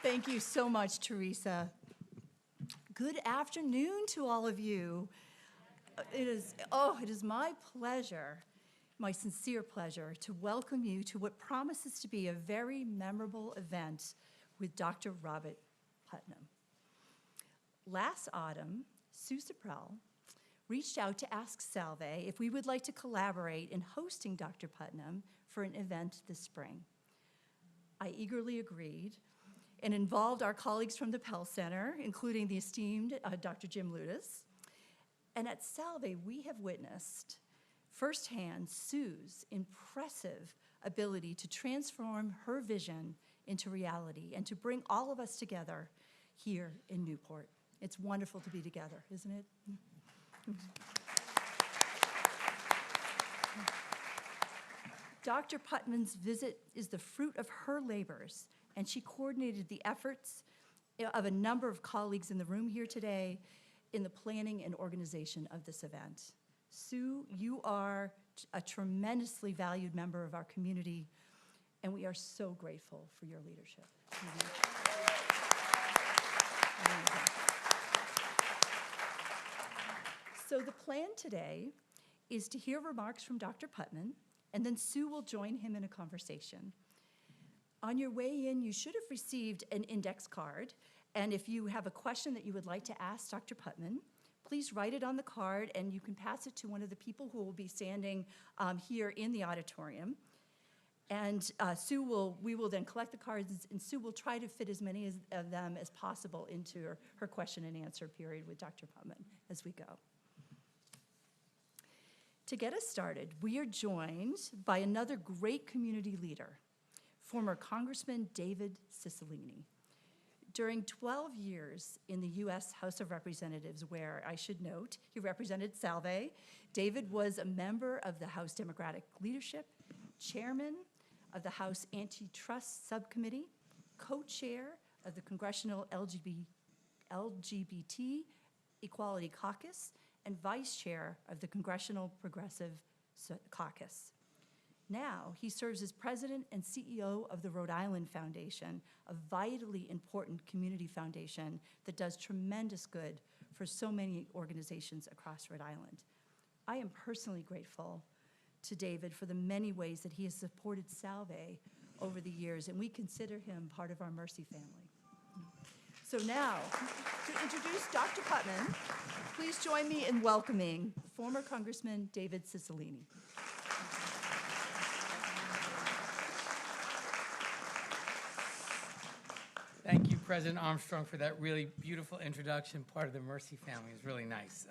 Thank you so much, Teresa. Good afternoon to all of you. It is my pleasure, my sincere pleasure, to welcome you to what promises to be a very memorable event with Dr. Robert Putnam. Last autumn, Sue Sipprelle reached out to ask Salve if we would like to collaborate in hosting Dr. Putnam for an event this spring. I eagerly agreed and involved our colleagues from the Pell Center, including the esteemed Dr. Jim Ludis. And at Salve, we have witnessed firsthand Sue's impressive ability to transform her vision into reality and to bring all of us together here in Newport. It's wonderful to be together, isn't it? Dr. Putnam's visit is the fruit of her labors, and she coordinated the efforts of a number of colleagues in the room here today in the planning and organization of this event. Sue, you are a tremendously valued member of our community, and we are so grateful for your leadership. So the plan today is to hear remarks from Dr. Putnam, and then Sue will join him in a conversation. On your way in, you should have received an index card, and if you have a question that you would like to ask Dr. Putnam, please write it on the card, and you can pass it to one of the people who will be standing here in the auditorium. And we will then collect the cards, and Sue will try to fit as many of them as possible into her question and answer period with Dr. Putnam as we go. To get us started, we are joined by another great community leader, former Congressman David Cicilline. During 12 years in the U.S. House of Representatives, where I should note he represented Salve, David was a member of the House Democratic Leadership, chairman of the House Antitrust Subcommittee, co-chair of the Congressional LGBT Equality Caucus, and vice chair of the Congressional Progressive Caucus. Now, he serves as president and CEO of the Rhode Island Foundation, a vitally important community foundation that does tremendous good for so many organizations across Rhode Island. I am personally grateful to David for the many ways that he has supported Salve over the years, and we consider him part of our Mercy family. So now, to introduce Dr. Putnam, please join me in welcoming former Congressman David Cicilline. Thank you, President Armstrong, for that really beautiful introduction. Part of the Mercy family is really nice.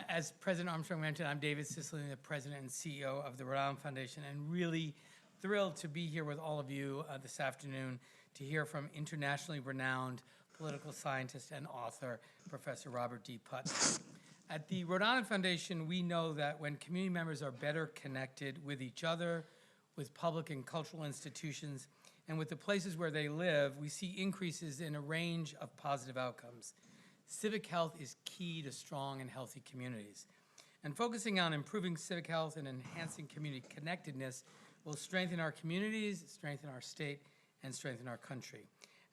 As President Armstrong mentioned, I'm David Cicilline, the President and CEO of the Rhode Island Foundation, and really thrilled to be here with all of you this afternoon to hear from internationally renowned political scientist and author, Professor Robert D. Putnam. At the Rhode Island Foundation, we know that when community members are better connected with each other, with public and cultural institutions, and with the places where they live, we see increases in a range of positive outcomes. Civic health is key to strong and healthy communities. And focusing on improving civic health and enhancing community connectedness will strengthen our communities, strengthen our state, and strengthen our country.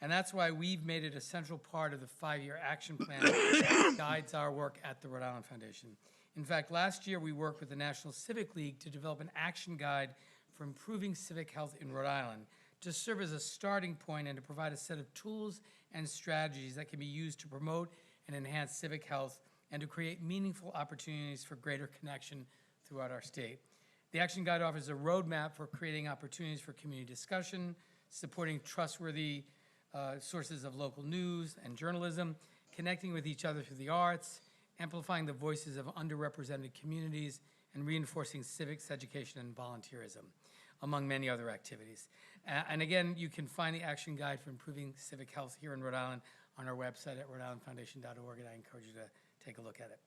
And that's why we've made it a central part of the 5-year action plan that guides our work at the Rhode Island Foundation. In fact, last year we worked with the National Civic League to develop an action guide for improving civic health in Rhode Island, to serve as a starting point and to provide a set of tools and strategies that can be used to promote and enhance civic health and to create meaningful opportunities for greater connection throughout our state. The Action Guide offers a roadmap for creating opportunities for community discussion, supporting trustworthy sources of local news and journalism, connecting with each other through the arts, amplifying the voices of underrepresented communities, and reinforcing civics education and volunteerism, among many other activities. And again, you can find the action guide for improving civic health here in Rhode Island on our website at rhodeislandfoundation.org, and I encourage you to take a look at it.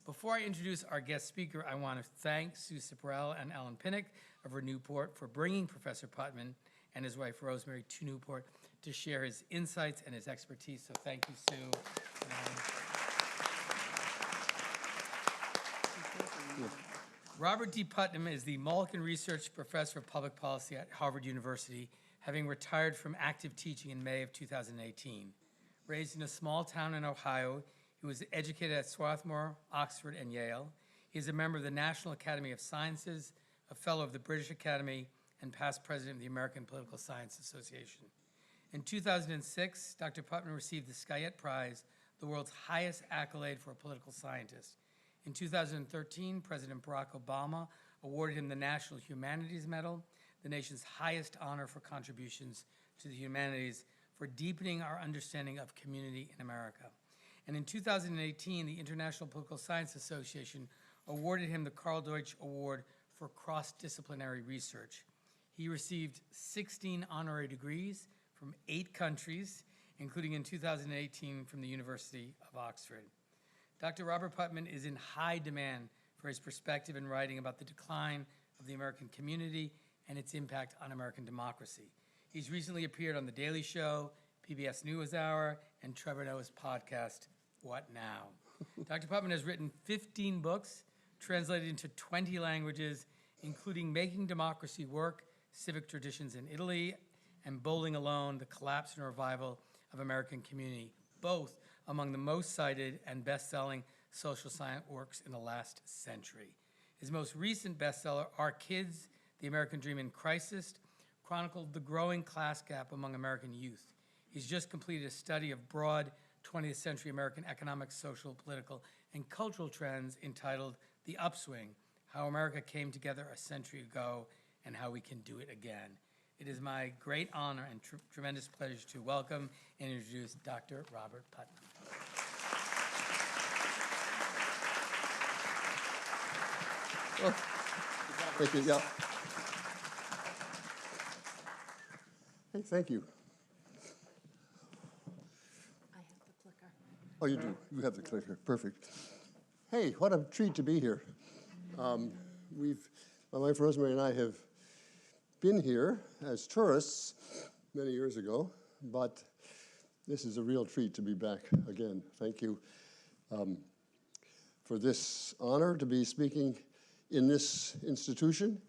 Before I introduce our guest speaker, I want to thank Sue Sipprelle and Ellen Pinnock of Newport for bringing Professor Putnam and his wife Rosemary to Newport to share his insights and his expertise. So thank you, Sue. Robert D. Putnam is the Malkin Research Professor of Public Policy at Harvard University, having retired from active teaching in May of 2018. Raised in a small town in Ohio, he was educated at Swarthmore, Oxford, and Yale. He is a member of the National Academy of Sciences, a fellow of the British Academy, and past president of the American Political Science Association. In 2006, Dr. Putnam received the Skytte Prize, the world's highest accolade for a political scientist. In 2013, President Barack Obama awarded him the National Humanities Medal, the nation's highest honor for contributions to the humanities, for deepening our understanding of community in America. And in 2018, the International Political Science Association awarded him the Karl Deutsch Award for cross-disciplinary research. He received 16 honorary degrees from 8 countries, including in 2018 from the University of Oxford. Dr. Robert Putnam is in high demand for his perspective in writing about the decline of the American community and its impact on American democracy. He's recently appeared on The Daily Show, PBS NewsHour, and Trevor Noah's podcast, What Now? Dr. Putnam has written 15 books, translated into 20 languages, including Making Democracy Work, Civic Traditions in Italy, and Bowling Alone, The Collapse and Revival of American Community, both among the most cited and best-selling social science works in the last century. His most recent bestseller, Our Kids, The American Dream in Crisis, chronicled the growing class gap among American youth. He's just completed a study of broad 20th century American economic, social, political, and cultural trends entitled The Upswing, How America Came Together a Century Ago and How We Can Do It Again. It is my great honor and tremendous pleasure to welcome and introduce Dr. Robert Putnam. Oh, thank you. Yeah. Hey, thank you. I have the clicker. Oh, you do. You have the clicker. Perfect. Hey, what a treat to be here. My wife Rosemary and I have been here as tourists many years ago, but this is a real treat to be back again. Thank you for this honor to be speaking in this institution.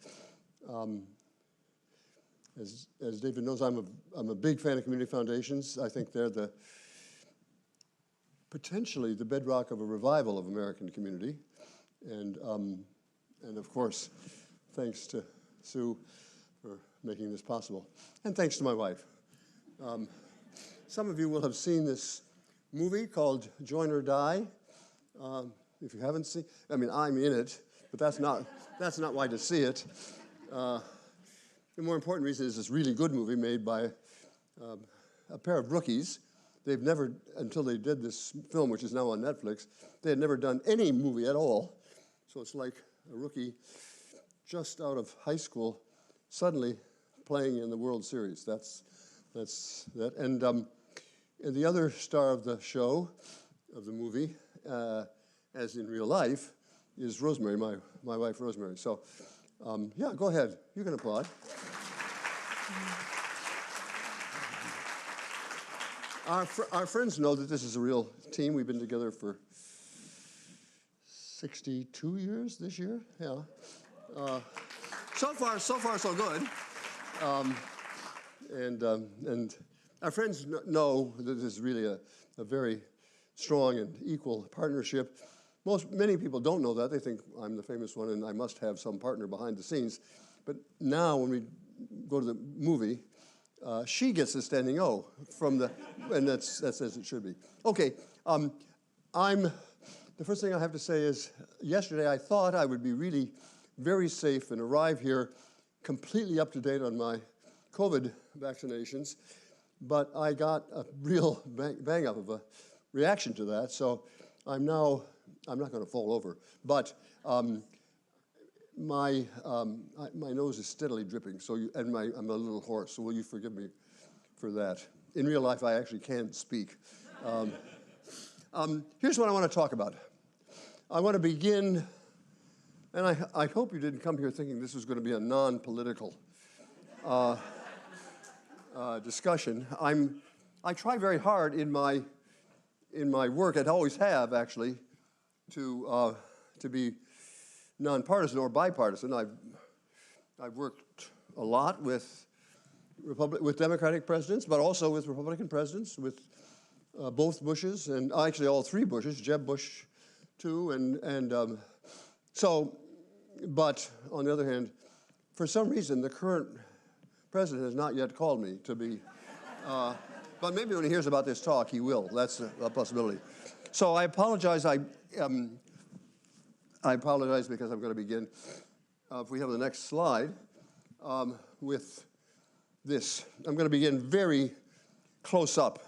As David knows, I'm a big fan of community foundations. I think they're potentially the bedrock of a revival of American community. And of course, thanks to Sue for making this possible. And thanks to my wife. Some of you will have seen this movie called Join or Die. If you haven't seen, I mean, I'm in it, but that's not why to see it. The more important reason is this really good movie made by a pair of rookies. They've never, until they did this film, which is now on Netflix, they had never done any movie at all. So it's like a rookie just out of high school suddenly playing in the World Series. That's that. And the other star of the show, of the movie, as in real life, is Rosemary, my wife Rosemary. So, yeah, go ahead. You can applaud. Our friends know that this is a real team. We've been together for 62 years this year. Yeah. So far, so good. And our friends know that this is really a very strong and equal partnership. Many people don't know that. They think I'm the famous one and I must have some partner behind the scenes. But now when we go to the movie, she gets the standing O and that's as it should be. Okay, the first thing I have to say is, yesterday I thought I would be really very safe and arrive here completely up to date on my COVID vaccinations, but I got a real bang up of a reaction to that, so I'm not going to fall over, but my nose is steadily dripping, and I'm a little hoarse, so will you forgive me for that? In real life, I actually can't speak. Here's what I want to talk about. I want to begin, and I hope you didn't come here thinking this was going to be a non-political discussion. I try very hard in my work, and always have actually, to be nonpartisan or bipartisan. I've worked a lot with with Democratic presidents, but also with Republican presidents, with both Bushes, and actually all three Bushes, Jeb Bush too, but on the other hand, for some reason, the current president has not yet called me to be, but maybe when he hears about this talk, he will. That's a possibility. So I apologize. I apologize because I'm going to begin, if we have the next slide, with this. I'm going to begin very close up,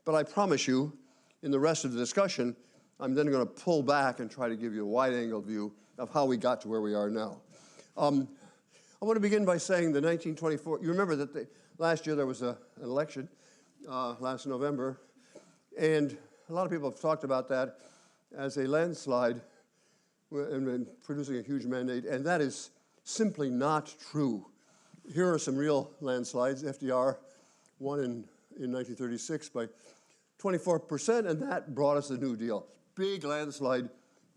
but I promise you, in the rest of the discussion, I'm then going to pull back and try to give you a wide-angle view of how we got to where we are now. I want to begin by saying the 1924, you remember that last year there was an election, last November, and a lot of people have talked about that as a landslide and producing a huge mandate, and that is simply not true. Here are some real landslides. FDR won in 1936 by 24%, and that brought us the New Deal. Big landslide,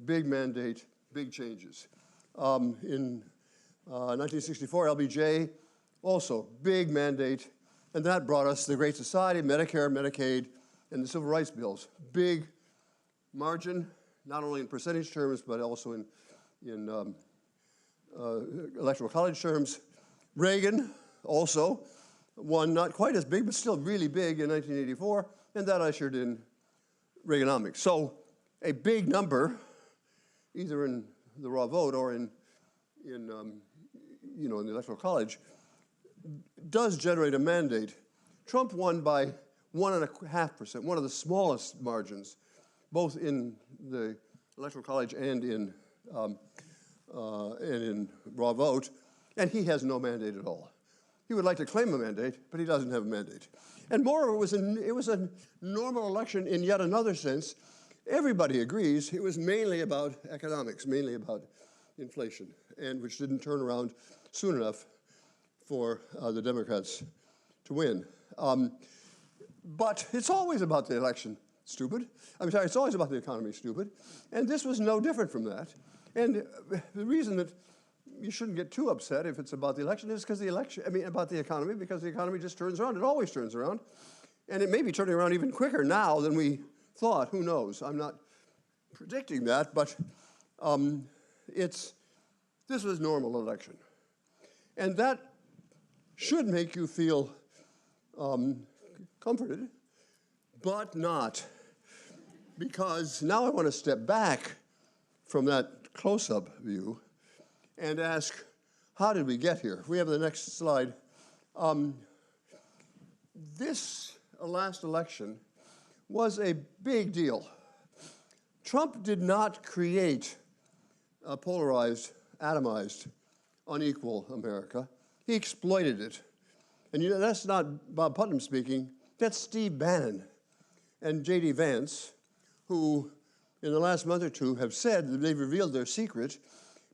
big mandate, big changes. In 1964, LBJ, also big mandate, and that brought us the Great Society, Medicare, Medicaid, and the Civil Rights Bills. Big margin, not only in percentage terms, but also in electoral college terms. Reagan also won, not quite as big, but still really big in 1984, and that ushered in Reaganomics. So a big number, either in the raw vote or in the electoral college, does generate a mandate. Trump won by 1.5%, one of the smallest margins, both in the electoral college and in raw vote, and he has no mandate at all. He would like to claim a mandate, but he doesn't have a mandate. And moreover, it was a normal election in yet another sense. Everybody agrees it was mainly about economics, mainly about inflation, and which didn't turn around soon enough for the Democrats to win. But it's always about the election, stupid. It's always about the economy, stupid. And this was no different from that. And the reason that you shouldn't get too upset if it's about the election is because about the economy, because the economy just turns around. It always turns around. And it may be turning around even quicker now than we thought. Who knows? I'm not predicting that, but this was a normal election. And that should make you feel comforted, but not. Because now I want to step back from that close-up view and ask, how did we get here? If we have the next slide. This last election was a big deal. Trump did not create a polarized, atomized, unequal America. He exploited it. And that's not Bob Putnam speaking, that's Steve Bannon and J.D. Vance, who in the last month or two have said that they've revealed their secret.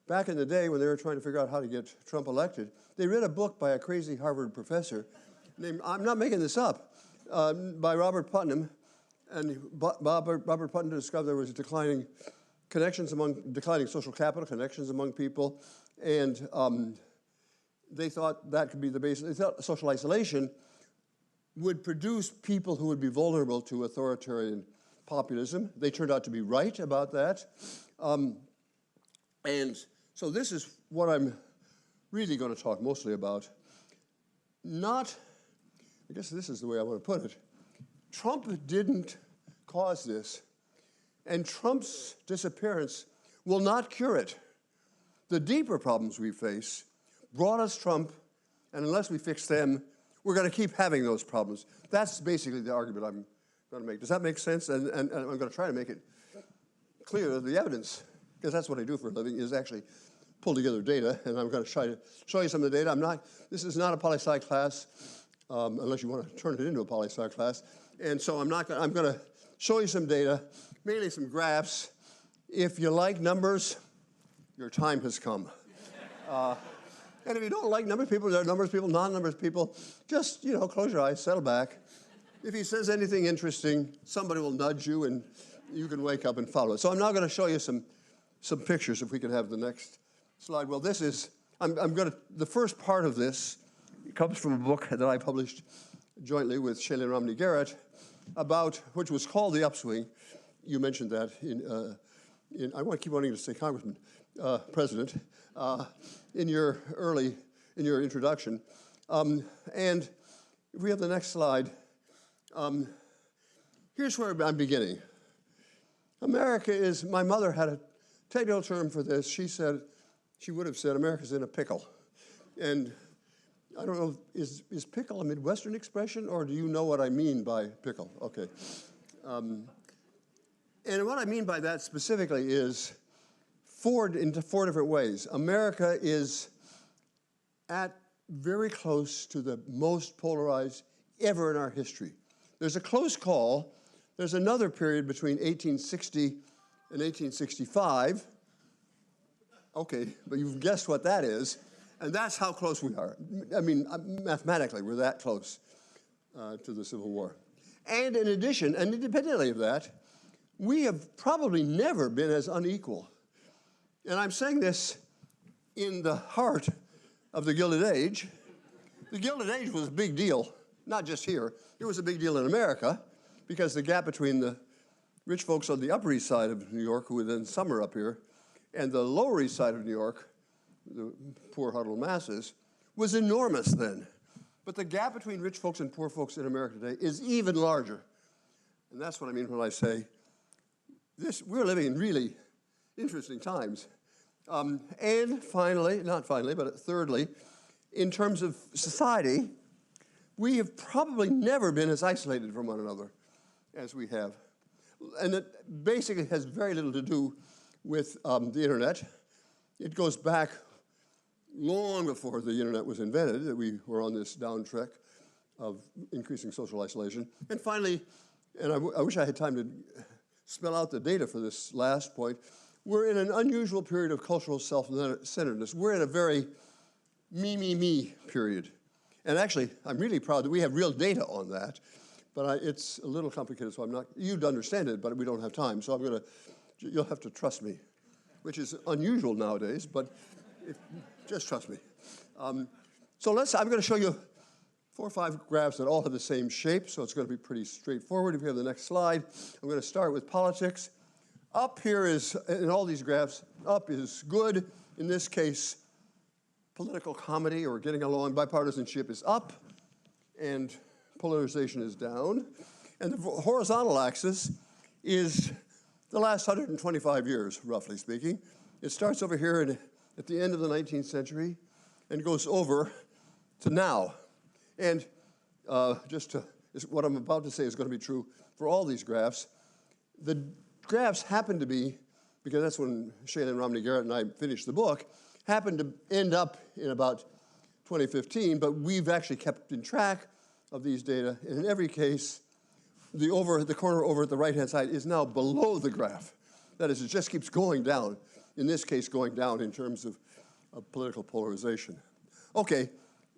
Back in the day when they were trying to figure out how to get Trump elected, they read a book by a crazy Harvard professor named, I'm not making this up, by Robert Putnam. And Robert Putnam discovered there was declining social capital, connections among people, and they thought that could be the basis. They thought social isolation would produce people who would be vulnerable to authoritarian populism. They turned out to be right about that. And so this is what I'm really going to talk mostly about. I guess this is the way I want to put it. Trump didn't cause this, and Trump's disappearance will not cure it. The deeper problems we face brought us Trump, and unless we fix them, we're going to keep having those problems. That's basically the argument I'm going to make. Does that make sense? And I'm going to try to make it clear, the evidence, because that's what I do for a living, is actually pull together data, and I'm going to try to show you some of the data. This is not a poli-sci class, unless you want to turn it into a poli-sci class. And so I'm going to show you some data, mainly some graphs. If you like numbers, your time has come. And if you don't like numbers people, there are numbers people, non-numbers people, just, close your eyes, settle back. If he says anything interesting, somebody will nudge you and you can wake up and follow it. So I'm now going to show you some pictures, if we can have the next slide. Well, this is, the first part of this comes from a book that I published jointly with Shailene Romney Garrett about, which was called The Upswing. You mentioned that I want to keep wanting to say Congressman, President, in your introduction. And if we have the next slide, here's where I'm beginning. America is, my mother had a technical term for this. She would have said, America's in a pickle. And I don't know, is pickle a Midwestern expression, or do you know what I mean by pickle? Okay. And what I mean by that specifically is into four different ways. America is at very close to the most polarized ever in our history. There's a close call. There's another period between 1860 and 1865. Okay, but you've guessed what that is, and that's how close we are. I mean, mathematically, we're that close to the Civil War. And in addition, and independently of that, we have probably never been as unequal. And I'm saying this in the heart of the Gilded Age. The Gilded Age was a big deal, not just here. It was a big deal in America because the gap between the rich folks on the Upper East Side of New York, who were then summer up here, and the Lower East Side of New York, the poor huddled masses, was enormous then. But the gap between rich folks and poor folks in America today is even larger. And that's what I mean when I say we're living in really interesting times. And finally, not finally, but thirdly, in terms of society, we have probably never been as isolated from one another as we have. And it basically has very little to do with the internet. It goes back long before the internet was invented, that we were on this down trek of increasing social isolation. And finally, and I wish I had time to spell out the data for this last point, we're in an unusual period of cultural self-centeredness. We're in a very me period. And actually, I'm really proud that we have real data on that, but it's a little complicated, so you'd understand it, but we don't have time, so you'll have to trust me, which is unusual nowadays, but just trust me. So I'm going to show you 4 or 5 graphs that all have the same shape, so it's going to be pretty straightforward. If you have the next slide, I'm going to start with politics. Up here is, in all these graphs, up is good. In this case, political comedy or getting along, bipartisanship is up, and polarization is down. And the horizontal axis is the last 125 years, roughly speaking. It starts over here at the end of the 19th century and goes over to now. And what I'm about to say is going to be true for all these graphs. The graphs happen to be, because that's when Shailene Romney Garrett and I finished the book, happened to end up in about 2015, but we've actually kept in track of these data. And in every case, the corner over at the right-hand side is now below the graph. That is, it just keeps going down. In this case, going down in terms of political polarization. Okay,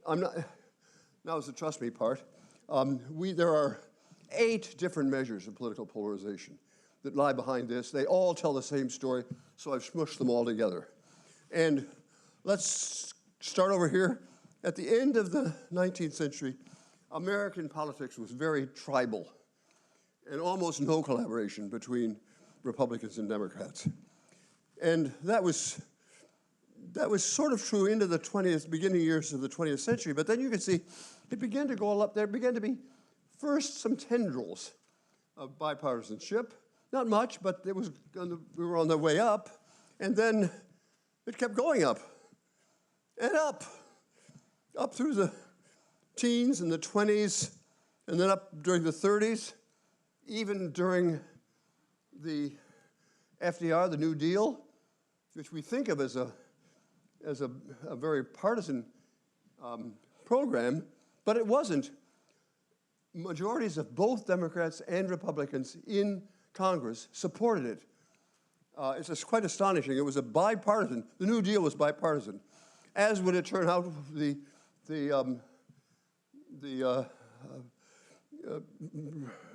now is the trust me part. There are 8 different measures of political polarization that lie behind this. They all tell the same story, so I've smushed them all together. And let's start over here. At the end of the 19th century, American politics was very tribal and almost no collaboration between Republicans and Democrats. And that was sort of true into the beginning years of the 20th century, but then you can see it began to go up. There began to be first some tendrils of bipartisanship. Not much, but we were on the way up, and then it kept going up and up through the teens and the 20s, and then up during the 30s, even during the FDR, the New Deal, which we think of as a very partisan program, but it wasn't. Majorities of both Democrats and Republicans in Congress supported it. It's just quite astonishing. It was a bipartisan. The New Deal was bipartisan, as would it turn out the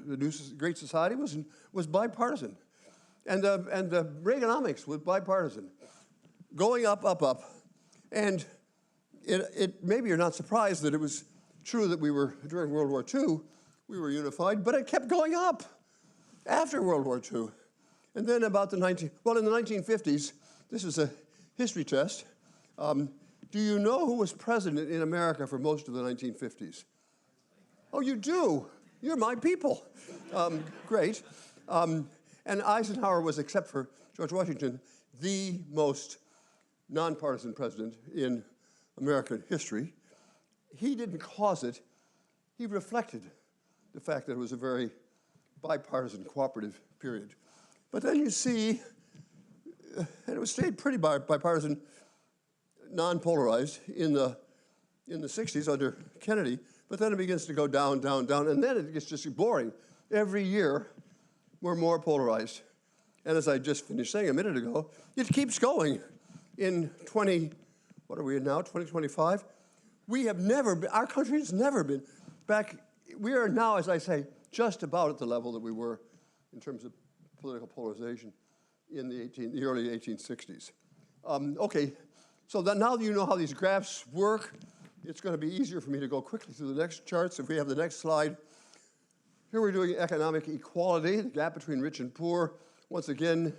new Great Society was bipartisan, and the Reaganomics was bipartisan, going up, and maybe you're not surprised that it was true that we were, during World War II, we were unified, but it kept going up after World War II. And then about in the 1950s, this is a history test. Do you know who was president in America for most of the 1950s? Oh, you do? You're my people. Great. And Eisenhower was, except for George Washington, the most nonpartisan president in American history. He didn't cause it. He reflected the fact that it was a very bipartisan, cooperative period. But then you see, and it was stayed pretty bipartisan, non-polarized in the 60s under Kennedy, but then it begins to go down, down, down, and then it gets just boring. Every year, we're more polarized. And as I just finished saying a minute ago, it keeps going. In what are we in now, 2025? We have never been, our country has never been back. We are now, as I say, just about at the level that we were in terms of political polarization in the early 1860s. Okay, so now that you know how these graphs work, it's going to be easier for me to go quickly through the next charts. If we have the next slide. Here we're doing economic equality, the gap between rich and poor. Once again,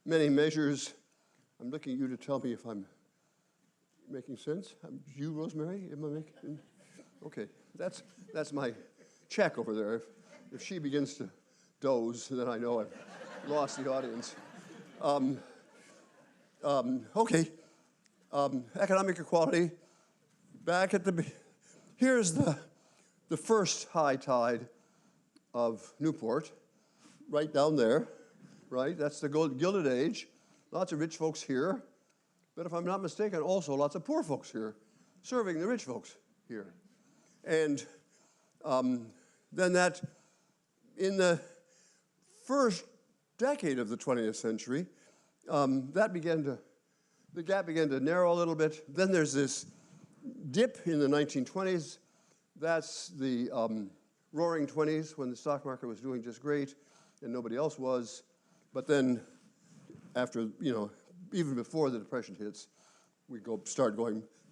many measures. I'm looking at you to tell me if I'm making sense. You, Rosemary, am I making? Okay, that's my check over there. If she begins to doze, then I know I've lost the audience. Okay, economic equality. Back at here's the first high tide of Newport, right down there, right? That's the Gilded Age. Lots of rich folks here, but if I'm not mistaken, also lots of poor folks here, serving the rich folks here. And then that, in the first decade of the 20th century, the gap began to narrow a little bit. Then there's this dip in the 1920s. That's the roaring 20s, when the stock market was doing just great and nobody else was. But then after, even before the Depression hits, we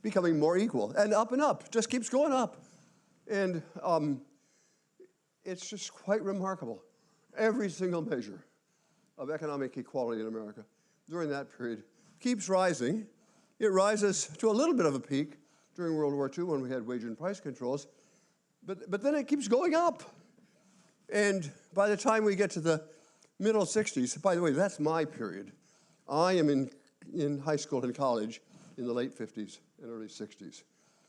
becoming more equal. And up, just keeps going up. And it's just quite remarkable. Every single measure of economic equality in America during that period keeps rising. It rises to a little bit of a peak during World War II when we had wage and price controls, but then it keeps going up. And by the time we get to the middle 60s, by the way, that's my period. I am in high school and college in the late 50s and early 60s.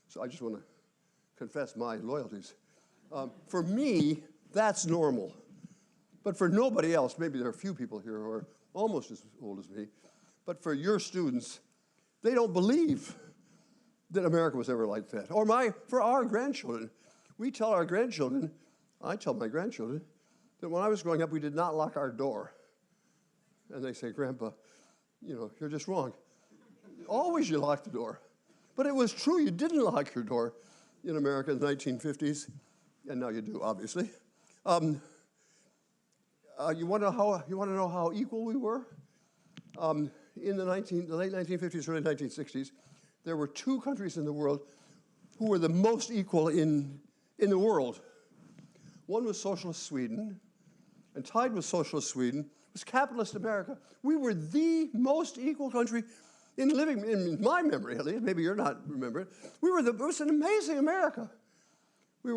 So I just want to confess my loyalties. For me, that's normal. But for nobody else, maybe there are a few people here who are almost as old as me, but for your students, they don't believe that America was ever like that. Or for our grandchildren, we tell our grandchildren, I tell my grandchildren, that when I was growing up, we did not lock our door. And they say, Grandpa, you're just wrong. Always you lock the door. But it was true, you didn't lock your door in America in the 1950s, and now you do, obviously. You want to know how equal we were? In the late 1950s, early 1960s, there were two countries in the world who were the most equal in the world. One was socialist Sweden, and tied with socialist Sweden was capitalist America. We were the most equal country in my memory, at least. Maybe you're not remembering. It was an amazing America. We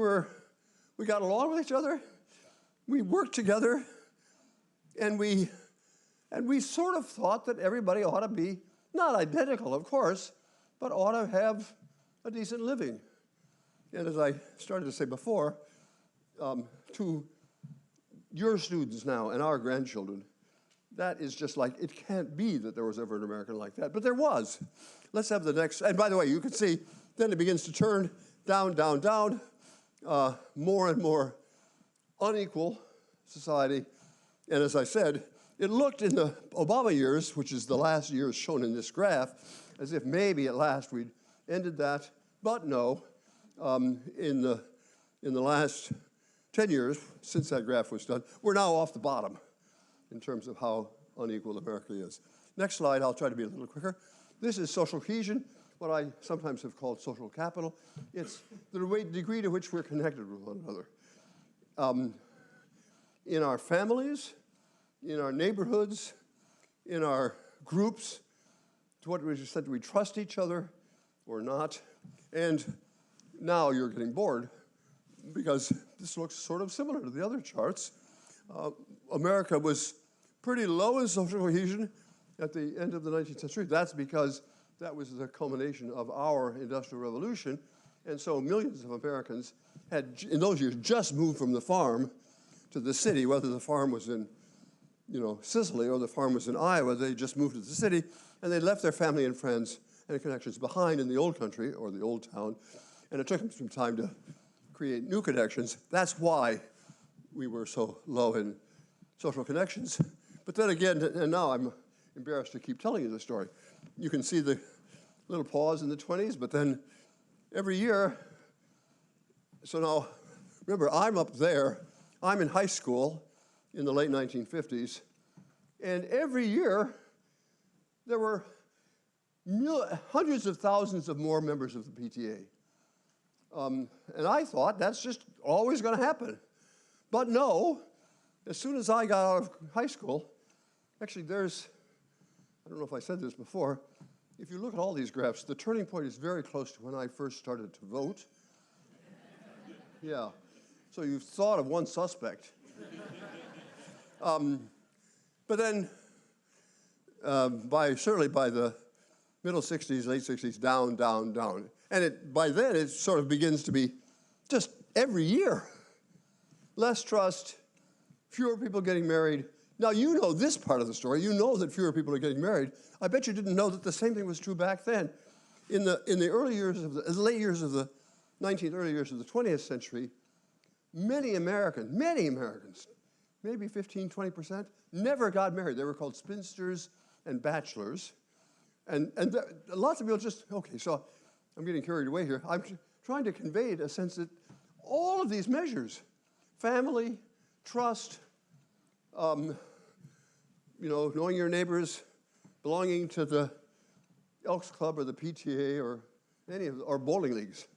got along with each other. We worked together, and we sort of thought that everybody ought to be, not identical, of course, but ought to have a decent living. And as I started to say before, to your students now and our grandchildren, that is just like, it can't be that there was ever an American like that, but there was. Let's have the next, and by the way, you can see, then it begins to turn down, down, down, more and more unequal society. And as I said, it looked in the Obama years, which is the last years shown in this graph, as if maybe at last we'd ended that, but no. In the last 10 years, since that graph was done, we're now off the bottom in terms of how unequal America is. Next slide, I'll try to be a little quicker. This is social cohesion. what I sometimes have called social capital. It's the degree to which we're connected with one another. In our families, in our neighborhoods, in our groups, to what extent do we trust each other or not? And now you're getting bored because this looks sort of similar to the other charts. America was pretty low in social cohesion at the end of the 19th century. That's because that was the culmination of our Industrial Revolution. And so millions of Americans had, in those years, just moved from the farm to the city, whether the farm was in Sicily or the farm was in Iowa. They just moved to the city, and they left their family and friends and connections behind in the old country or the old town. And it took them some time to create new connections. That's why we were so low in social connections. But then again, and now I'm embarrassed to keep telling you the story. You can see the little pause in the 20s, but then every year, so now, remember, I'm up there. I'm in high school in the late 1950s, and every year there were hundreds of thousands of more members of the PTA. And I thought that's just always going to happen. But no, as soon as I got out of high school, actually I don't know if I said this before, if you look at all these graphs, the turning point is very close to when I first started to vote. Yeah, so you've thought of one suspect. But then, certainly by the middle 60s, late 60s, down, down, down. And by then, it sort of begins to be just every year. Less trust, fewer people getting married. Now, you know this part of the story. You know that fewer people are getting married. I bet you didn't know that the same thing was true back then. In the late years of the 19th, early years of the 20th century, many Americans, maybe 15, 20%, never got married. They were called spinsters and bachelors. And lots of people just, okay, so I'm getting carried away here. I'm trying to convey a sense that all of these measures, family, trust, knowing your neighbors, belonging to the Elks Club or the PTA or or bowling leagues.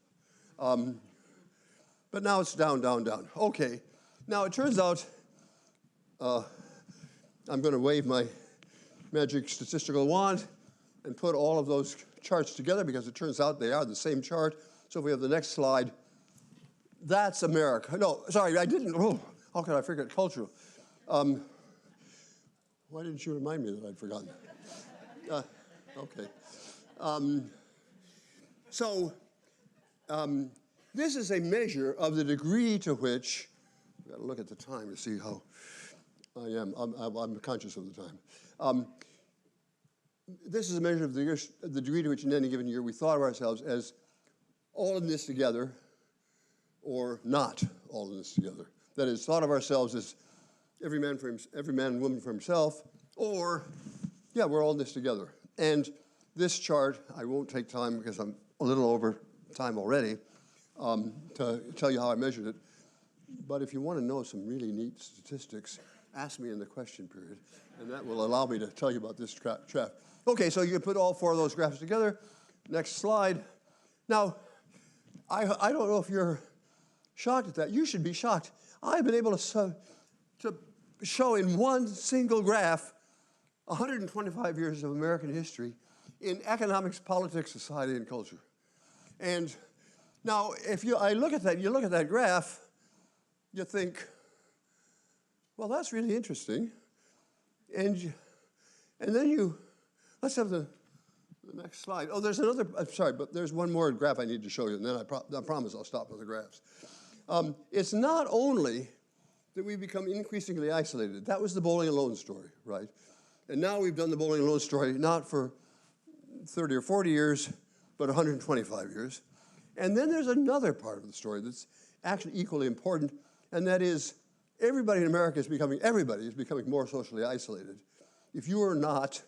But now it's down, down, down. Okay, now it turns out, I'm going to wave my magic statistical wand and put all of those charts together because it turns out they are the same chart. So if we have the next slide, that's America. No, sorry, I didn't. Oh, how could I forget cultural? Why didn't you remind me that I'd forgotten? Okay. This is a measure of the degree to which, I've got to look at the time to see how I am. I'm conscious of the time. This is a measure of the degree to which in any given year we thought of ourselves as all in this together or not all in this together. That is, thought of ourselves as every man and woman for himself, or, yeah, we're all in this together. And this chart, I won't take time because I'm a little over time already to tell you how I measured it. But if you want to know some really neat statistics, ask me in the question period, and that will allow me to tell you about this graph. Okay, so you can put all four of those graphs together. Next slide. Now, I don't know if you're shocked at that. You should be shocked. I've been able to show in one single graph 125 years of American history in economics, politics, society, and culture. And now, if you look at that graph, you think, well, that's really interesting. And then let's have the next slide. Oh, there's another, I'm sorry, but there's one more graph I need to show you, and then I promise I'll stop with the graphs. It's not only that we become increasingly isolated. That was the bowling alone story, right? And now we've done the bowling alone story not for 30 or 40 years, but 125 years. And then there's another part of the story that's actually equally important, and that is everybody in America is becoming more socially isolated. If you are not,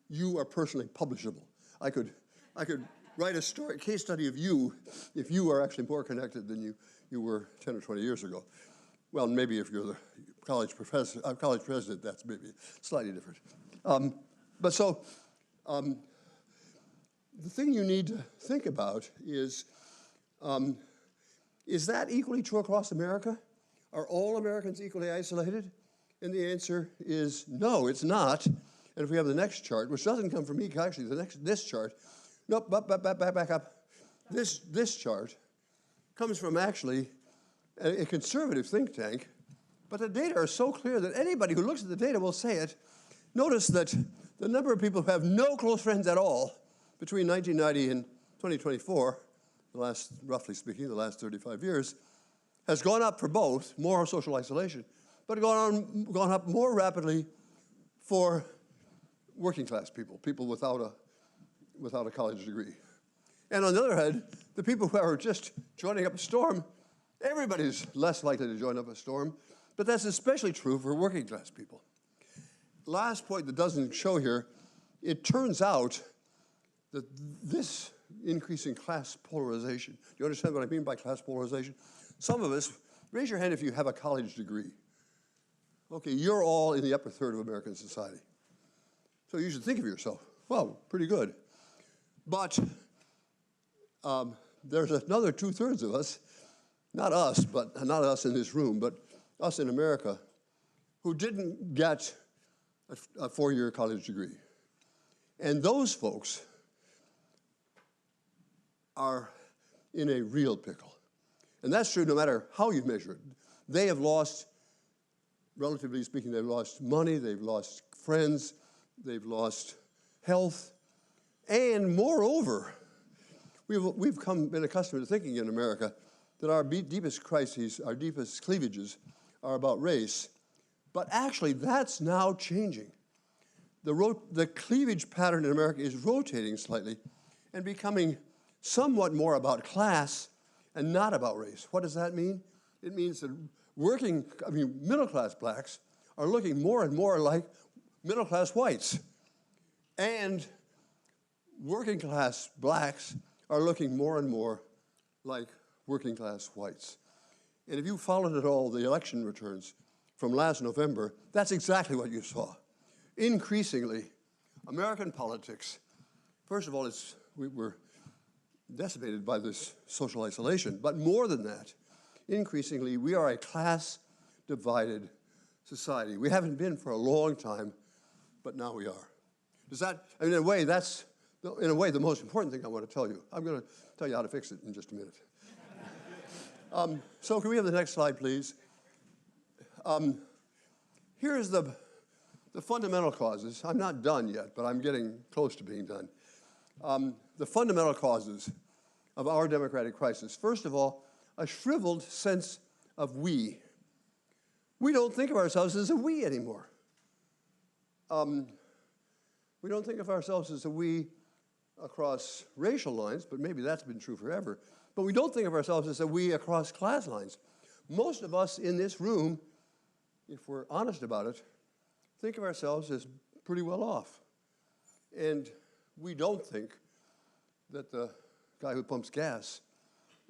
you are personally publishable. I could write a case study of you if you are actually more connected than you were 10 or 20 years ago. Well, maybe if you're the college president, that's maybe slightly different. the thing you need to think about is that equally true across America? Are all Americans equally isolated? And the answer is no, it's not. And if we have the next chart, which doesn't come from me, actually, this chart, nope, back up. This chart comes from actually a conservative think tank, but the data are so clear that anybody who looks at the data will say it. Notice that the number of people who have no close friends at all between 1990 and 2024, roughly speaking, the last 35 years, has gone up for both, more social isolation, but gone up more rapidly for working class people, people without a college degree. And on the other hand, the people who are just joining up a storm, everybody's less likely to join up a storm, but that's especially true for working class people. Last point that doesn't show here, it turns out that this increasing class polarization, do you understand what I mean by class polarization? Some of us, raise your hand if you have a college degree. Okay, you're all in the upper third of American society. So you should think of yourself, well, pretty good. But there's another 2/3 of us, not us in this room, but us in America, who didn't get a 4-year college degree. And those folks are in a real pickle. And that's true no matter how you measure it. They have lost, relatively speaking, they've lost money, they've lost friends, they've lost health, and moreover, we've been accustomed to thinking in America that our deepest crises, our deepest cleavages are about race, but actually that's now changing. The cleavage pattern in America is rotating slightly and becoming somewhat more about class and not about race. What does that mean? It means that middle-class blacks are looking more and more like middle-class whites, and working-class blacks are looking more and more like working-class whites. And if you followed at all the election returns from last November, that's exactly what you saw. Increasingly, American politics, first of all, we were decimated by this social isolation, but more than that, increasingly, we are a class-divided society. We haven't been for a long time, but now we are. In a way, that's the most important thing I want to tell you. I'm going to tell you how to fix it in just a minute. So can we have the next slide, please? Here's the fundamental causes. I'm not done yet, but I'm getting close to being done. The fundamental causes of our democratic crisis. First of all, a shriveled sense of we. We don't think of ourselves as a we anymore. We don't think of ourselves as a we across racial lines, but maybe that's been true forever. But we don't think of ourselves as a we across class lines. Most of us in this room, if we're honest about it, think of ourselves as pretty well off. And we don't think that the guy who pumps gas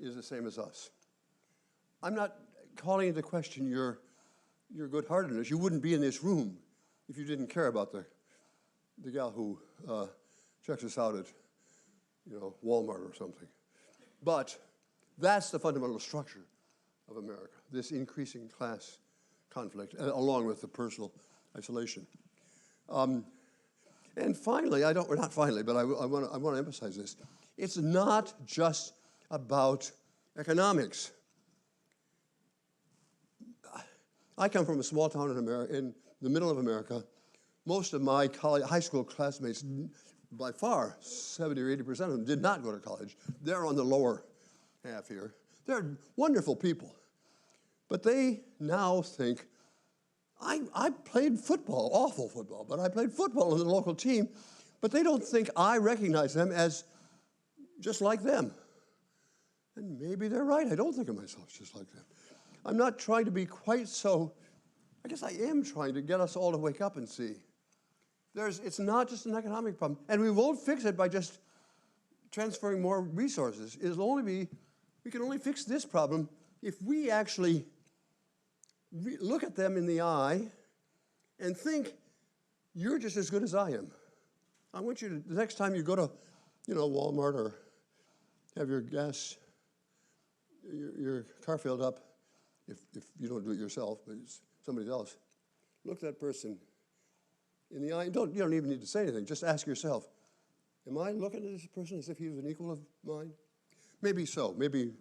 is the same as us. I'm not calling into question your good-heartedness. You wouldn't be in this room if you didn't care about the gal who checks us out at Walmart or something. But that's the fundamental structure of America, this increasing class conflict, along with the personal isolation. And finally, not finally, but I want to emphasize this. It's not just about economics. I come from a small town in the middle of America. Most of my high school classmates, by far, 70 or 80% of them, did not go to college. They're on the lower half here. They're wonderful people. But they now think, I played football, awful football, but I played football in the local team, but they don't think I recognize them as just like them. And maybe they're right. I don't think of myself just like them. I'm not trying to be quite so, I guess I am trying to get us all to wake up and see. It's not just an economic problem, and we won't fix it by just transferring more resources. We can only fix this problem if we actually look at them in the eye and think, you're just as good as I am. I want you to, the next time you go to Walmart, or have your your car filled up, if you don't do it yourself, but it's somebody else, look that person in the eye. You don't even need to say anything. Just ask yourself, am I looking at this person as if he was an equal of mine? Maybe so. Maybe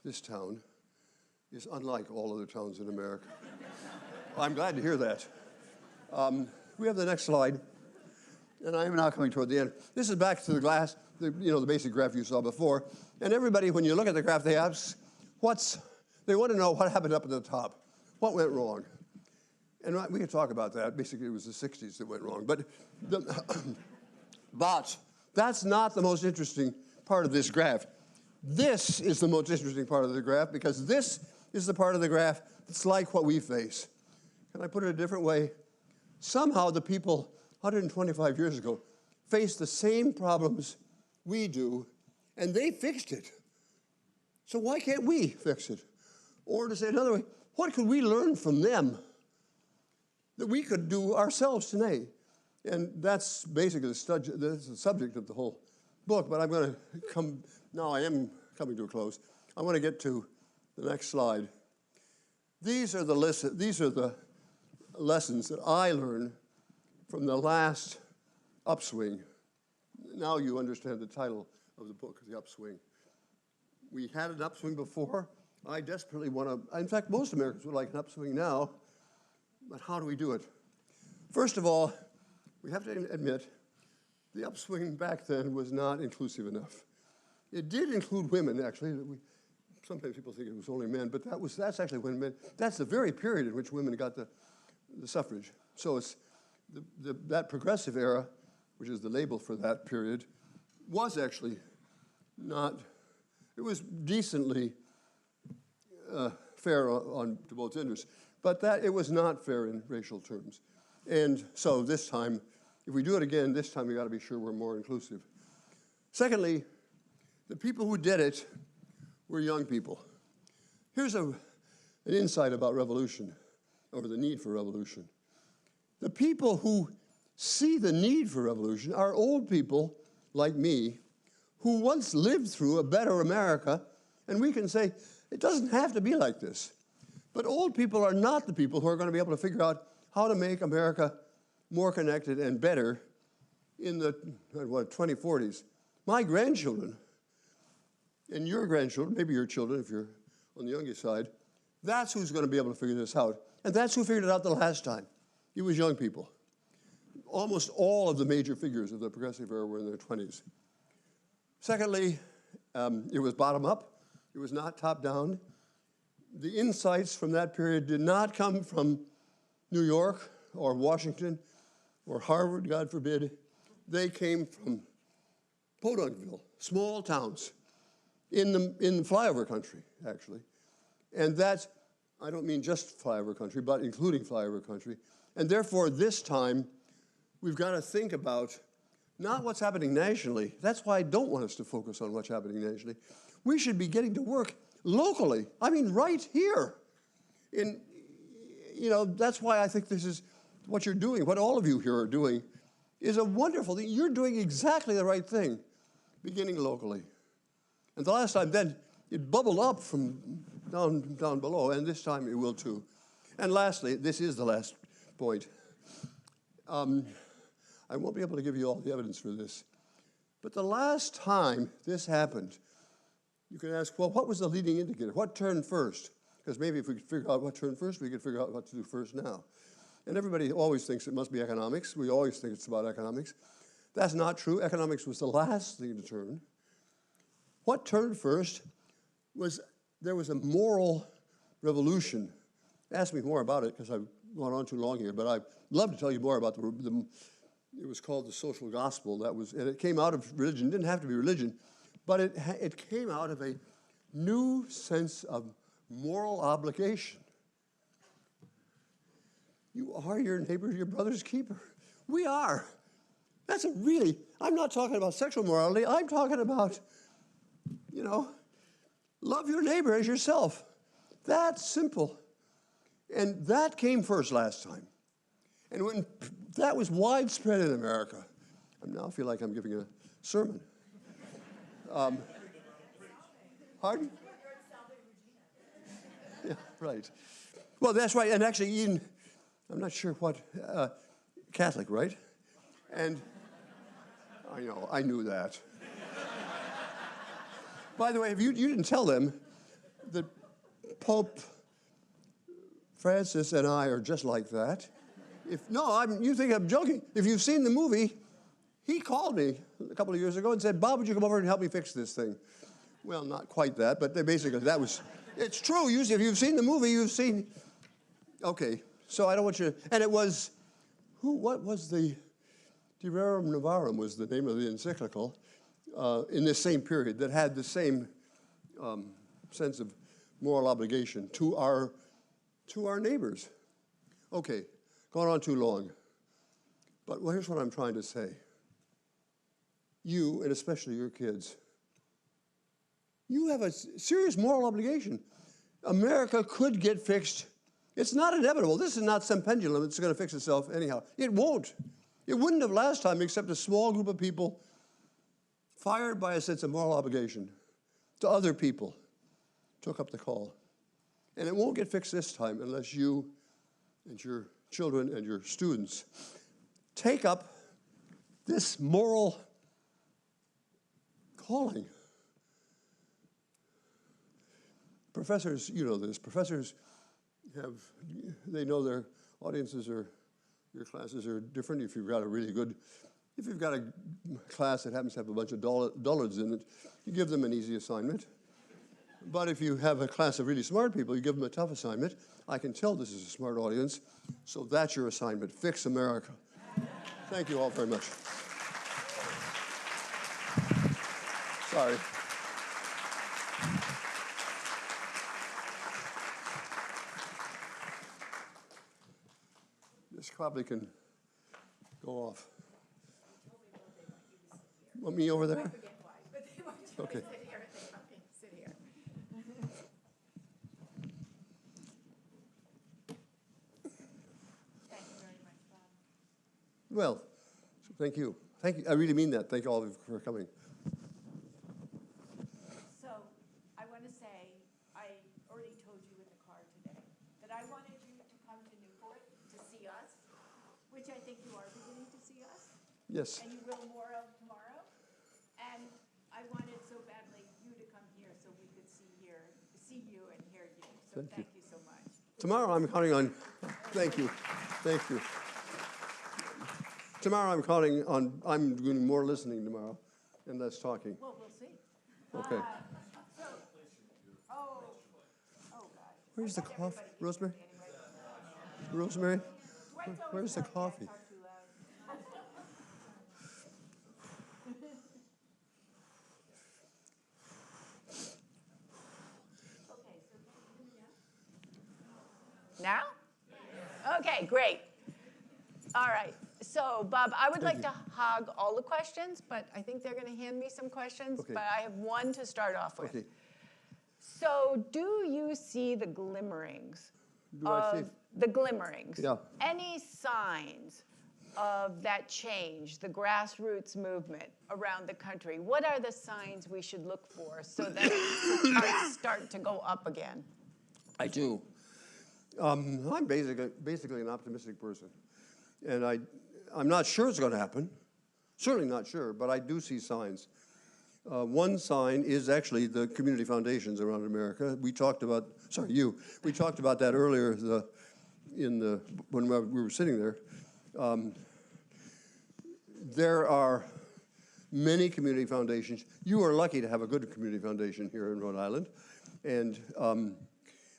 this town is unlike all other towns in America. I'm glad to hear that. We have the next slide, and I am now coming toward the end. This is back to the glass, the basic graph you saw before. And everybody, when you look at the graph, they ask, they want to know what happened up at the top. What went wrong? And we could talk about that. Basically, it was the 60s that went wrong. But that's not the most interesting part of this graph. This is the most interesting part of the graph, because this is the part of the graph that's like what we face. Can I put it a different way? Somehow the people 125 years ago faced the same problems we do, and they fixed it. So why can't we fix it? Or to say another way, what could we learn from them that we could do ourselves today? And that's basically the subject of the whole book, but I'm going to I am coming to a close. I want to get to the next slide. These are the lessons that I learned from the last Upswing. Now you understand the title of the book, The Upswing. We had an upswing before. I desperately want to, in fact, most Americans would like an upswing now, but how do we do it? First of all, we have to admit the upswing back then was not inclusive enough. It did include women, actually. Sometimes people think it was only men, but that's actually when men, that's the very period in which women got the suffrage. So it's that progressive era, which is the label for that period, was actually not, it was decently fair to both genders, but it was not fair in racial terms. And so this time, if we do it again, this time we got to be sure we're more inclusive. Secondly, the people who did it were young people. Here's an insight about revolution, or the need for revolution. The people who see the need for revolution are old people like me, who once lived through a better America, and we can say, it doesn't have to be like this. But old people are not the people who are going to be able to figure out how to make America more connected and better in the 2040s. My grandchildren, and your grandchildren, maybe your children if you're on the youngest side, that's who's going to be able to figure this out. And that's who figured it out the last time. It was young people. Almost all of the major figures of the progressive era were in their 20s. Secondly, it was bottom up. It was not top down. The insights from that period did not come from New York or Washington or Harvard, God forbid. They came from Podunkville, small towns in flyover country, actually. And that's, I don't mean just flyover country, but including flyover country. And therefore, this time, we've got to think about not what's happening nationally. That's why I don't want us to focus on what's happening nationally. We should be getting to work locally. I mean, right here. That's why I think this is what you're doing, what all of you here are doing, is a wonderful thing. You're doing exactly the right thing, beginning locally. And the last time, then, it bubbled up from down below, and this time it will too. And lastly, this is the last point. I won't be able to give you all the evidence for this, but the last time this happened, you can ask, well, what was the leading indicator? What turned first? Because maybe if we could figure out what turned first, we could figure out what to do first now. And everybody always thinks it must be economics. We always think it's about economics. That's not true. Economics was the last thing to turn. What turned first was there was a moral revolution. Ask me more about it because I've gone on too long here, but I'd love to tell you more about it was called the social gospel. And it came out of religion. It didn't have to be religion, but it came out of a new sense of moral obligation. You are your neighbor, your brother's keeper. We are. I'm not talking about sexual morality. I'm talking about, love your neighbor as yourself. That's simple. And that came first last time. And when that was widespread in America. I now feel like I'm giving a sermon. Pardon? Yeah, right. Well, that's right. And actually, Ian, I'm not sure what, Catholic, right? And I know, I knew that. By the way, if you didn't tell them that Pope Francis and I are just like that. You think I'm joking. If you've seen the movie, he called me a couple of years ago and said, Bob, would you come over and help me fix this thing? Well, not quite that, but basically it's true. Usually, if you've seen the movie, you've seen, okay, so I don't want you to, and it was, what was the, De Rerum Novarum was the name of the encyclical in this same period that had the same sense of moral obligation to our neighbors. Okay, gone on too long. But here's what I'm trying to say. You, and especially your kids, you have a serious moral obligation. America could get fixed. It's not inevitable. This is not some pendulum that's going to fix itself anyhow. It won't. It wouldn't have last time except a small group of people fired by a sense of moral obligation to other people took up the call. And it won't get fixed this time unless you and your children and your students take up this moral calling. Professors, you know this, professors they know their audiences your classes are different. If you've got a class that happens to have a bunch of dullards in it, you give them an easy assignment. But if you have a class of really smart people, you give them a tough assignment. I can tell this is a smart audience, so that's your assignment. Fix America. Thank you all very much. Sorry. This probably can go off. Want me over there? Okay. Sit here. Thank you very much, Bob. Well, thank you. Thank you. I really mean that. Thank you all for coming. So I want to say, I already told you in the car today that I wanted you to come to Newport to see us, which I think you are beginning to see us. Yes. And you will more of tomorrow. And I wanted so badly you to come here so we could see you and hear you. So thank you so much. Tomorrow I'm counting on, thank you. Tomorrow I'm doing more listening tomorrow and less talking. Well, we'll see. Okay. Oh, God. Where's the coffee? Rosemary? Rosemary? Where's the coffee? Now? Okay, great. All right. So, Bob, I would like to hog all the questions, but I think they're going to hand me some questions. Okay. But I have one to start off with. Okay. So, do you see the glimmerings Do I see? the glimmerings? Yeah. Any signs of that change, the grassroots movement around the country? What are the signs we should look for so that it start to go up again? I do. I'm basically an optimistic person. And I'm not sure it's going to happen. Certainly not sure, but I do see signs. One sign is actually the community foundations around America. We talked about that earlier when we were sitting there. There are many community foundations. You are lucky to have a good community foundation here in Rhode Island. And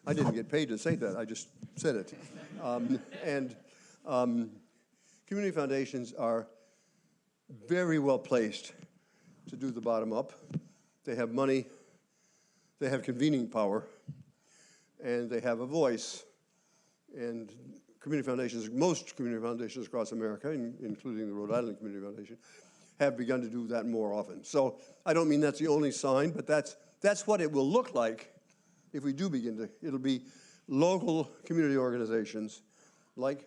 I didn't get paid to say that. I just said it. Community foundations are very well placed to do the bottom up. They have money, they have convening power, and they have a voice. And most community foundations across America, including the Rhode Island Community Foundation, have begun to do that more often. So I don't mean that's the only sign, but that's what it will look like if we do begin to. It'll be local community organizations like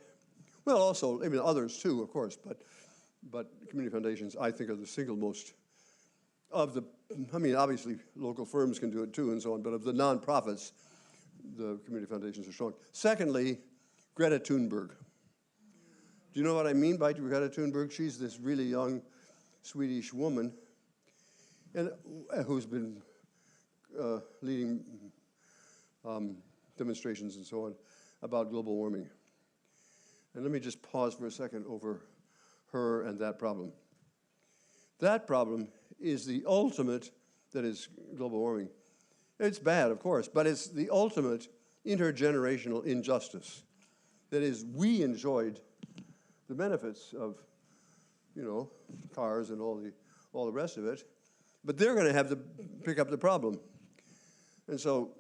Well, also, I mean, others too, of course, but community foundations, I think, are the single most of the, I mean, obviously, local firms can do it too and so on, but of the nonprofits, the community foundations are strong. Secondly, Greta Thunberg. Do you know what I mean by Greta Thunberg? She's this really young Swedish woman and who's been leading demonstrations and so on about global warming. And let me just pause for a second over her and that problem. That problem is the ultimate, that is global warming. It's bad, of course, but it's the ultimate intergenerational injustice. That is, we enjoyed the benefits of, you know, cars and all the rest of it, but they're going to have to pick up the problem. And so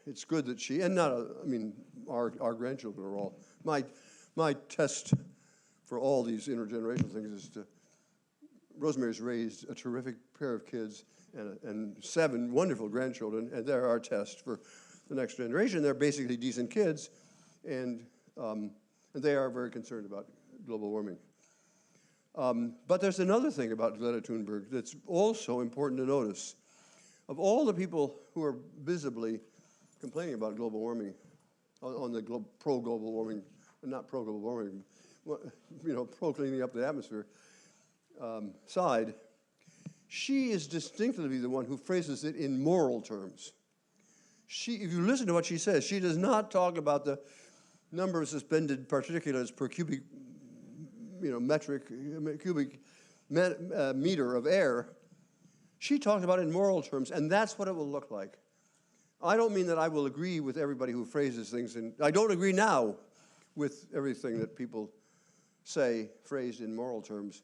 it's good that she, and not, I mean, our grandchildren are all, my test for all these intergenerational things is to, Rosemary's raised a terrific pair of kids and 7 wonderful grandchildren, and they're our test for the next generation. They're basically decent kids, and they are very concerned about global warming. But there's another thing about Greta Thunberg that's also important to notice. Of all the people who are visibly complaining about global warming, on the pro-global warming, not pro-global warming, you know, pro-cleaning up the atmosphere side, she is distinctively the one who phrases it in moral terms. If you listen to what she says, she does not talk about the number of suspended particulates per cubic, you know, cubic meter of air. She talks about it in moral terms, and that's what it will look like. I don't mean that I will agree with everybody who phrases things, and I don't agree now with everything that people say phrased in moral terms.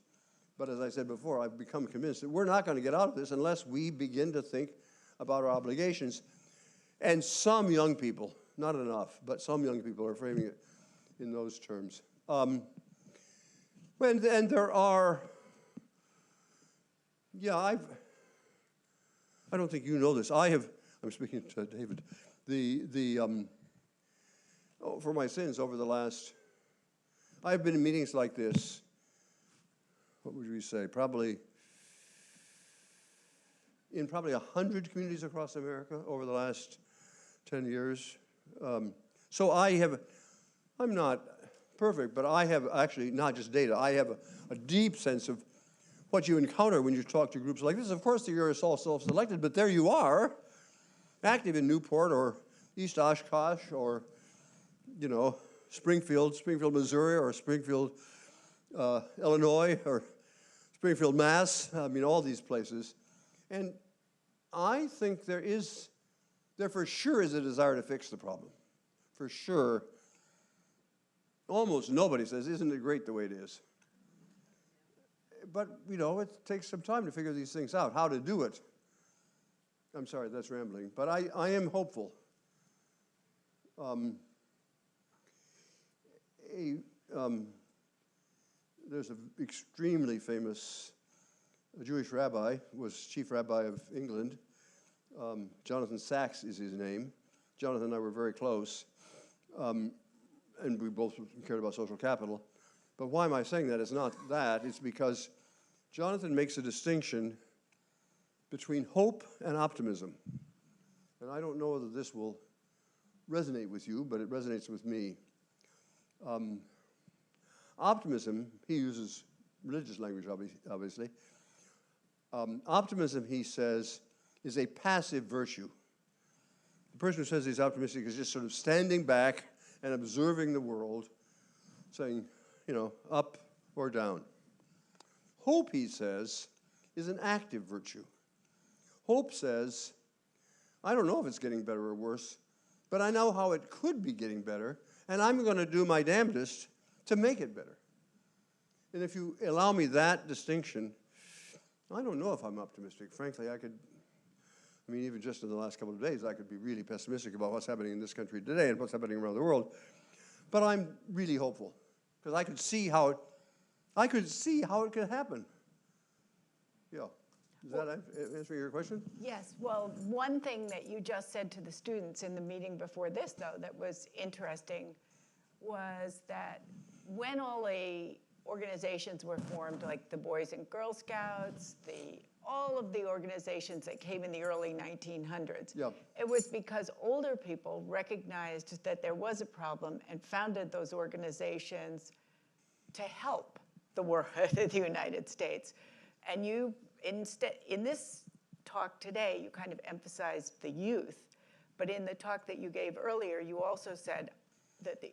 But as I said before, I've become convinced that we're not going to get out of this unless we begin to think about our obligations. And some young people, not enough, but some young people are framing it in those terms. And there are, yeah, I don't think you know this. I'm speaking to David, for my sins over the last, I've been in meetings like this, what would we say, in probably 100 communities across America over the last 10 years. So I'm not perfect, but I have actually not just data, I have a deep sense of what you encounter when you talk to groups like this. Of course, you're all self-selected, but there you are, active in Newport or East Oshkosh or, you know, Springfield, Missouri, or Springfield, Illinois, or Springfield, Mass. I mean, all these places. And I think there for sure is a desire to fix the problem. For sure. Almost nobody says, isn't it great the way it is? But, you know, it takes some time to figure these things out, how to do it. I'm sorry, that's rambling. But I am hopeful. There's an extremely famous Jewish rabbi, was chief rabbi of England. Jonathan Sachs is his name. Jonathan and I were very close, and we both cared about social capital. But why am I saying that? It's not that. It's because Jonathan makes a distinction between hope and optimism. And I don't know whether this will resonate with you, but it resonates with me. Optimism, he uses religious language, obviously. Optimism, he says, is a passive virtue. The person who says he's optimistic is just sort of standing back and observing the world, saying, you know, up or down. Hope, he says, is an active virtue. Hope says, I don't know if it's getting better or worse, but I know how it could be getting better, and I'm going to do my damnedest to make it better. And if you allow me that distinction, I don't know if I'm optimistic. Frankly, even just in the last couple of days, I could be really pessimistic about what's happening in this country today and what's happening around the world. But I'm really hopeful, because I could see how it could happen. Yeah. Does that answer your question? Yes. Well, one thing that you just said to the students in the meeting before this, though, that was interesting was that when all the organizations were formed, like the Boys and Girl Scouts, all of the organizations that came in the early 1900s, Yep. it was because older people recognized that there was a problem and founded those organizations to help the world, the United States. And you, in this talk today, you kind of emphasized the youth, but in the talk that you gave earlier, you also said that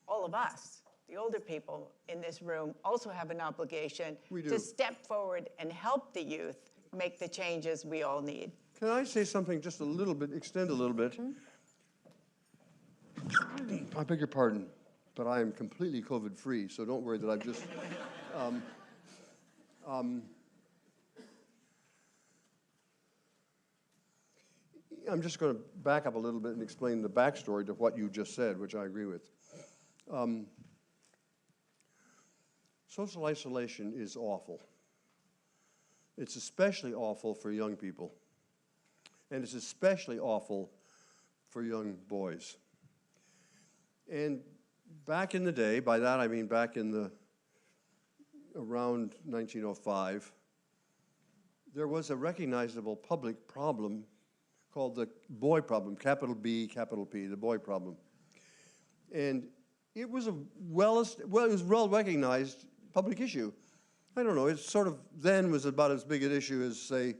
all of us, the older people in this room, also have an obligation to step forward and help the youth make the changes we all need. Can I say something just a little bit, extend a little bit? I beg your pardon, but I am completely COVID-free, so don't worry that I've just... I'm just going to back up a little bit and explain the backstory to what you just said, which I agree with. Social isolation is awful. It's especially awful for young people. And it's especially awful for young boys. And back in the day, by that I mean back in around 1905, there was a recognizable public problem called the boy problem, capital B, capital P, the boy problem. And it was it was well recognized public issue. I don't know, it sort of then was about as big an issue as, say,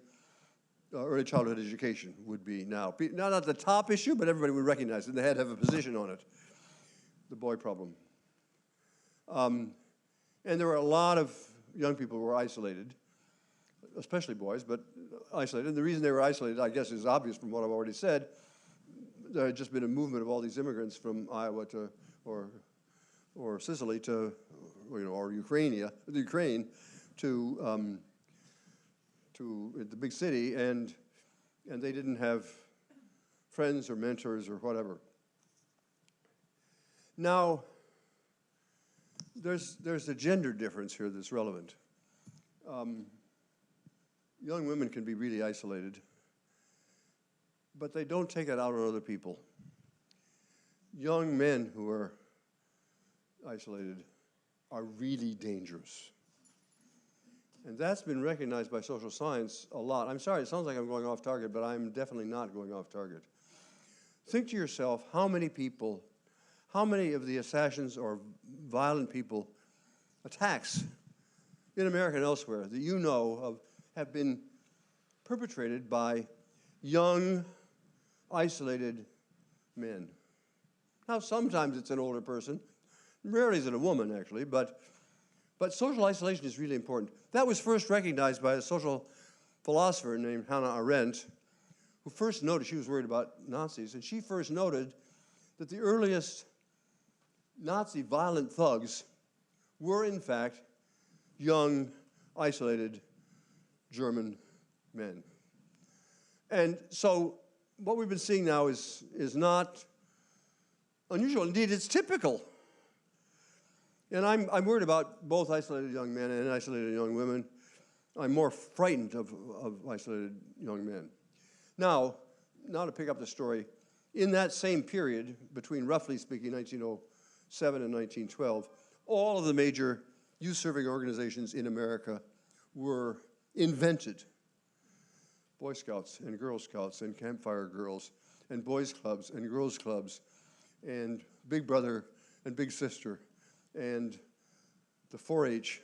early childhood education would be now. Not the top issue, but everybody would recognize it, and they had to have a position on it, the boy problem. And there were a lot of young people who were isolated, especially boys, but isolated. And the reason they were isolated, I guess, is obvious from what I've already said. There had just been a movement of all these immigrants from Iowa to, or Sicily to, or Ukraine to the big city, and they didn't have friends or mentors or whatever. Now, there's a gender difference here that's relevant. Young women can be really isolated, but they don't take it out on other people. Young men who are isolated are really dangerous. And that's been recognized by social science a lot. I'm sorry, it sounds like I'm going off target, but I'm definitely not going off target. Think to yourself, how many of the assassins or violent people, attacks in America and elsewhere that you know of have been perpetrated by young, isolated men. Now, sometimes it's an older person. Rarely is it a woman, actually, but social isolation is really important. That was first recognized by a social philosopher named Hannah Arendt, who first noted, she was worried about Nazis, and she first noted that the earliest Nazi violent thugs were, in fact, young, isolated German men. And so what we've been seeing now is not unusual. Indeed, it's typical. And I'm worried about both isolated young men and isolated young women. I'm more frightened of isolated young men. Now to pick up the story, in that same period, between roughly speaking 1907 and 1912, all of the major youth-serving organizations in America were invented. Boy Scouts and Girl Scouts and Campfire Girls and Boys Clubs and Girls Clubs and Big Brother and Big Sister and the 4-H,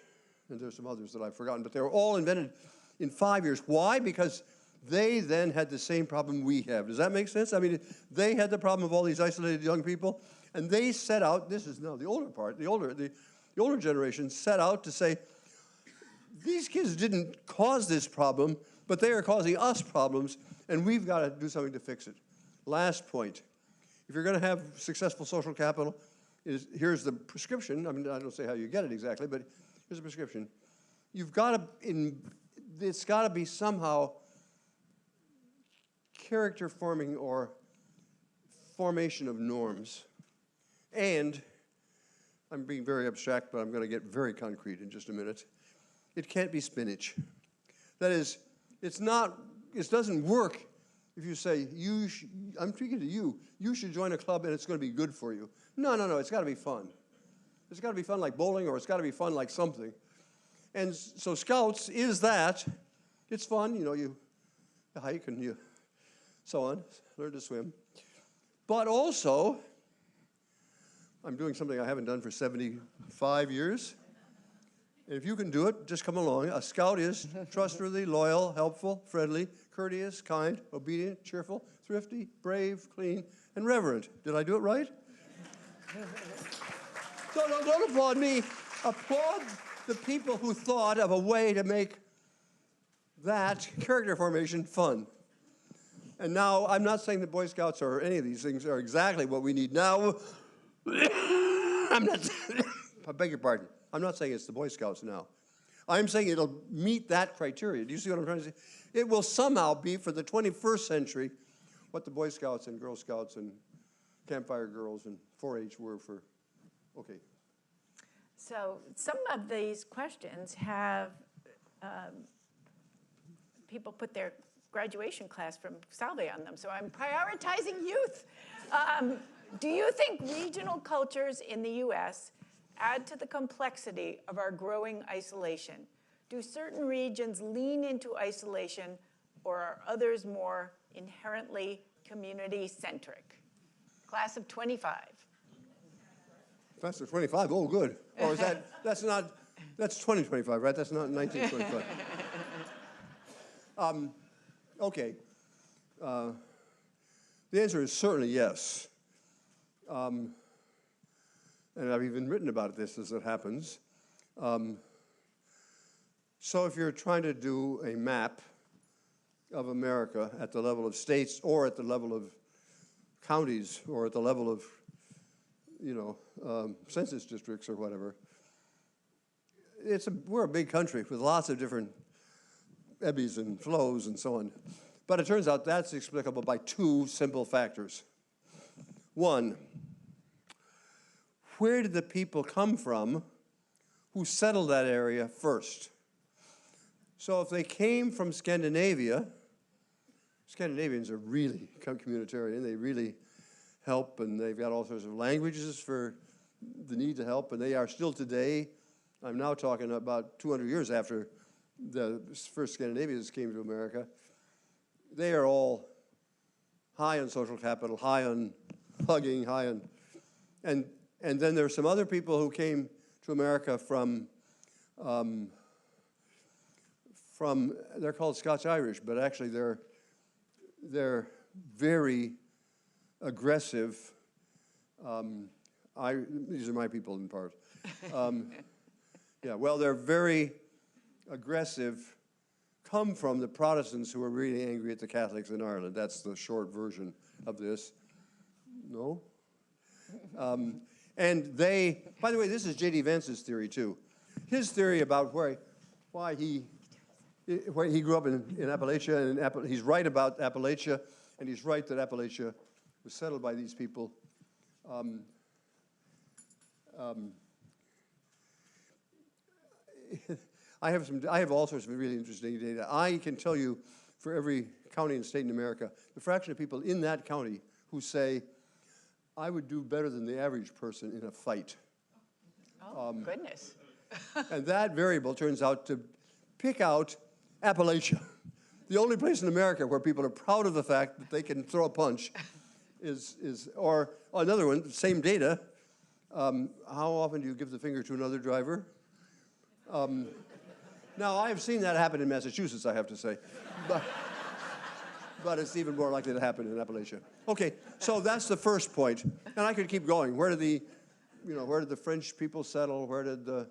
and there's some others that I've forgotten, but they were all invented in 5 years. Why? Because they then had the same problem we have. Does that make sense? I mean, they had the problem of all these isolated young people, and they set out, this is now the older part, the older generation set out to say, these kids didn't cause this problem, but they are causing us problems, and we've got to do something to fix it. Last point. If you're going to have successful social capital, here's the prescription. I mean, I don't say how you get it exactly, but here's a prescription. You've got to, it's got to be somehow character forming or formation of norms. And I'm being very abstract, but I'm going to get very concrete in just a minute. It can't be spinach. That is, it doesn't work if you say, I'm speaking to you, you should join a club and it's going to be good for you. No, it's got to be fun. It's got to be fun like bowling, or it's got to be fun like something. And so Scouts is that. It's fun, you know, you hike and you so on, learn to swim. But also, I'm doing something I haven't done for 75 years. And if you can do it, just come along. A Scout is trustworthy, loyal, helpful, friendly, courteous, kind, obedient, cheerful, thrifty, brave, clean, and reverent. Did I do it right? Don't applaud me. Applaud the people who thought of a way to make that character formation fun. And now, I'm not saying the Boy Scouts or any of these things are exactly what we need now. I'm not, I beg your pardon. I'm not saying it's the Boy Scouts now. I'm saying it'll meet that criteria. Do you see what I'm trying to say? It will somehow be, for the 21st century, what the Boy Scouts and Girl Scouts and Campfire Girls and 4-H were for, okay. So some of these questions have people put their graduation class from Salve on them, so I'm prioritizing youth. Do you think regional cultures in the U.S. add to the complexity of our growing isolation? Do certain regions lean into isolation, or are others more inherently community-centric? Class of 25. Class of 25, oh, good. Or is that's 2025, right? That's not 1925. Okay. The answer is certainly yes. And I've even written about this as it happens. So if you're trying to do a map of America at the level of states or at the level of counties or at the level of, you know, census districts or whatever, we're a big country with lots of different ebbs and flows and so on. But it turns out that's explicable by two simple factors. One, where did the people come from who settled that area first? So if they came from Scandinavia, Scandinavians are really communitarian. They really help, and they've got all sorts of languages for the need to help, and they are still today. I'm now talking about 200 years after the first Scandinavians came to America. They are all high on social capital, high on hugging, high on, and then there are some other people who came to America from they're called Scotch-Irish, but actually they're very aggressive. These are my people in part. Yeah, well, they're very aggressive, come from the Protestants who were really angry at the Catholics in Ireland. That's the short version of this. No? And they, by the way, this is J.D. Vance's theory too. His theory about why he grew up in Appalachia, and he's right about Appalachia, and he's right that Appalachia was settled by these people. I have all sorts of really interesting data. I can tell you for every county and state in America, the fraction of people in that county who say, I would do better than the average person in a fight. Oh, goodness. And that variable turns out to pick out Appalachia. The only place in America where people are proud of the fact that they can throw a punch or another one, same data, how often do you give the finger to another driver? Now, I have seen that happen in Massachusetts, I have to say. But it's even more likely to happen in Appalachia. Okay, so that's the first point. And I could keep going. Where did the French people settle? Where did the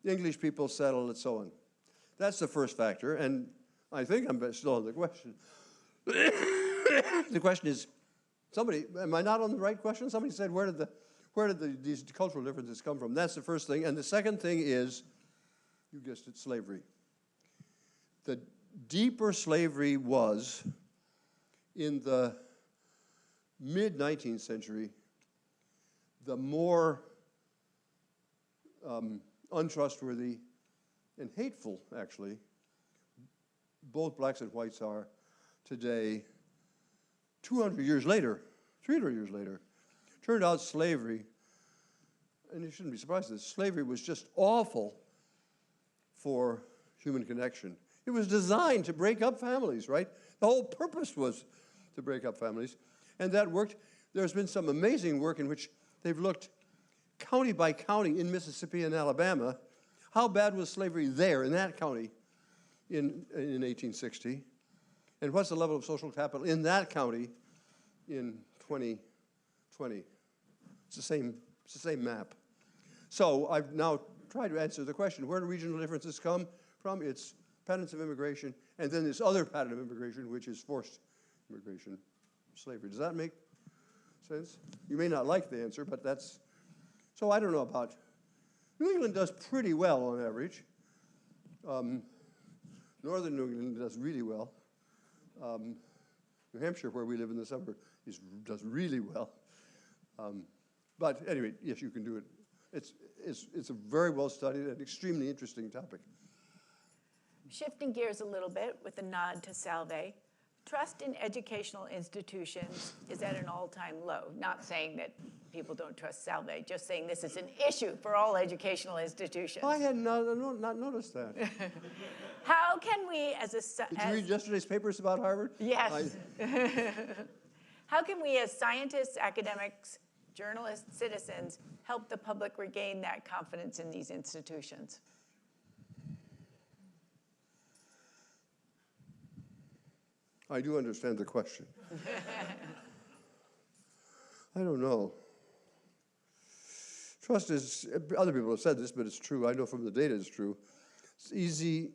English people settle, and so on? That's the first factor, and I think I'm still on the question. The question is, am I not on the right question? Somebody said, where did these cultural differences come from? That's the first thing. And the second thing is, you guessed it, slavery. The deeper slavery was in the mid-19th century, the more untrustworthy and hateful, actually, both blacks and whites are today. 200 years later, 300 years later, turned out slavery and you shouldn't be surprised at this, slavery was just awful for human connection. It was designed to break up families, right? The whole purpose was to break up families, and that worked. There's been some amazing work in which they've looked county by county in Mississippi and Alabama. How bad was slavery there in that county in 1860? And what's the level of social capital in that county in 2020? It's the same map. So I've now tried to answer the question, where do regional differences come from? It's patterns of immigration, and then this other pattern of immigration, which is forced immigration, slavery. Does that make sense? You may not like the answer, but that's, so I don't know about, New England does pretty well on average. Northern New England does really well. New Hampshire, where we live in the summer, does really well. But anyway, yes, you can do it. It's a very well studied and extremely interesting topic. Shifting gears a little bit with a nod to Salve, trust in educational institutions is at an all-time low. Not saying that people don't trust Salve, just saying this is an issue for all educational institutions. I had not noticed that. How can we as a... Did you read yesterday's papers about Harvard? Yes. How can we as scientists, academics, journalists, citizens, help the public regain that confidence in these institutions? I do understand the question. I don't know. Trust is, other people have said this, but it's true. I know from the data it's true. It's easy,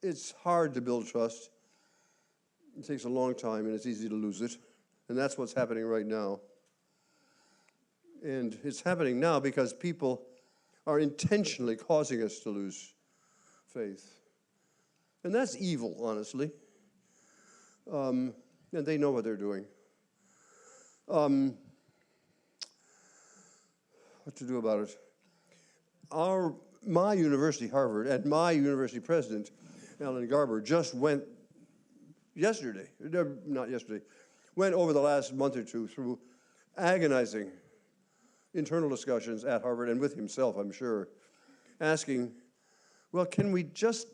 it's hard to build trust. It takes a long time, and it's easy to lose it. And that's what's happening right now. And it's happening now because people are intentionally causing us to lose faith. And that's evil, honestly. And they know what they're doing. What to do about it? My university, Harvard, and my university president, Alan Garber, just went went over the last month or two through agonizing internal discussions at Harvard and with himself, I'm sure, asking, well, can we just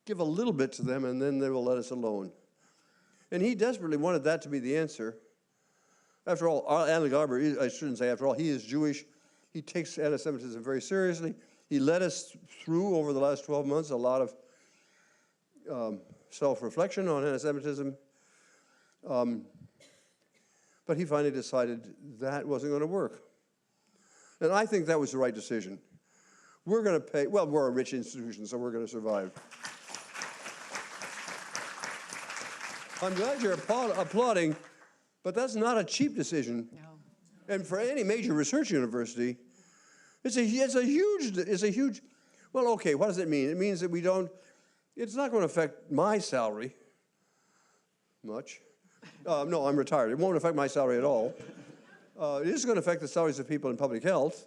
give a little bit to them and then they will let us alone? And he desperately wanted that to be the answer. After all, Alan Garber, I shouldn't say after all, he is Jewish. He takes anti-Semitism very seriously. He led us through, over the last 12 months, a lot of self-reflection on anti-Semitism. But he finally decided that wasn't going to work. And I think that was the right decision. We're going to pay, well, we're a rich institution, so we're going to survive. I'm glad you're applauding, but that's not a cheap decision. No. And for any major research university, it's a huge, well, okay, what does it mean? It means that it's not going to affect my salary much. No, I'm retired. It won't affect my salary at all. It is going to affect the salaries of people in public health,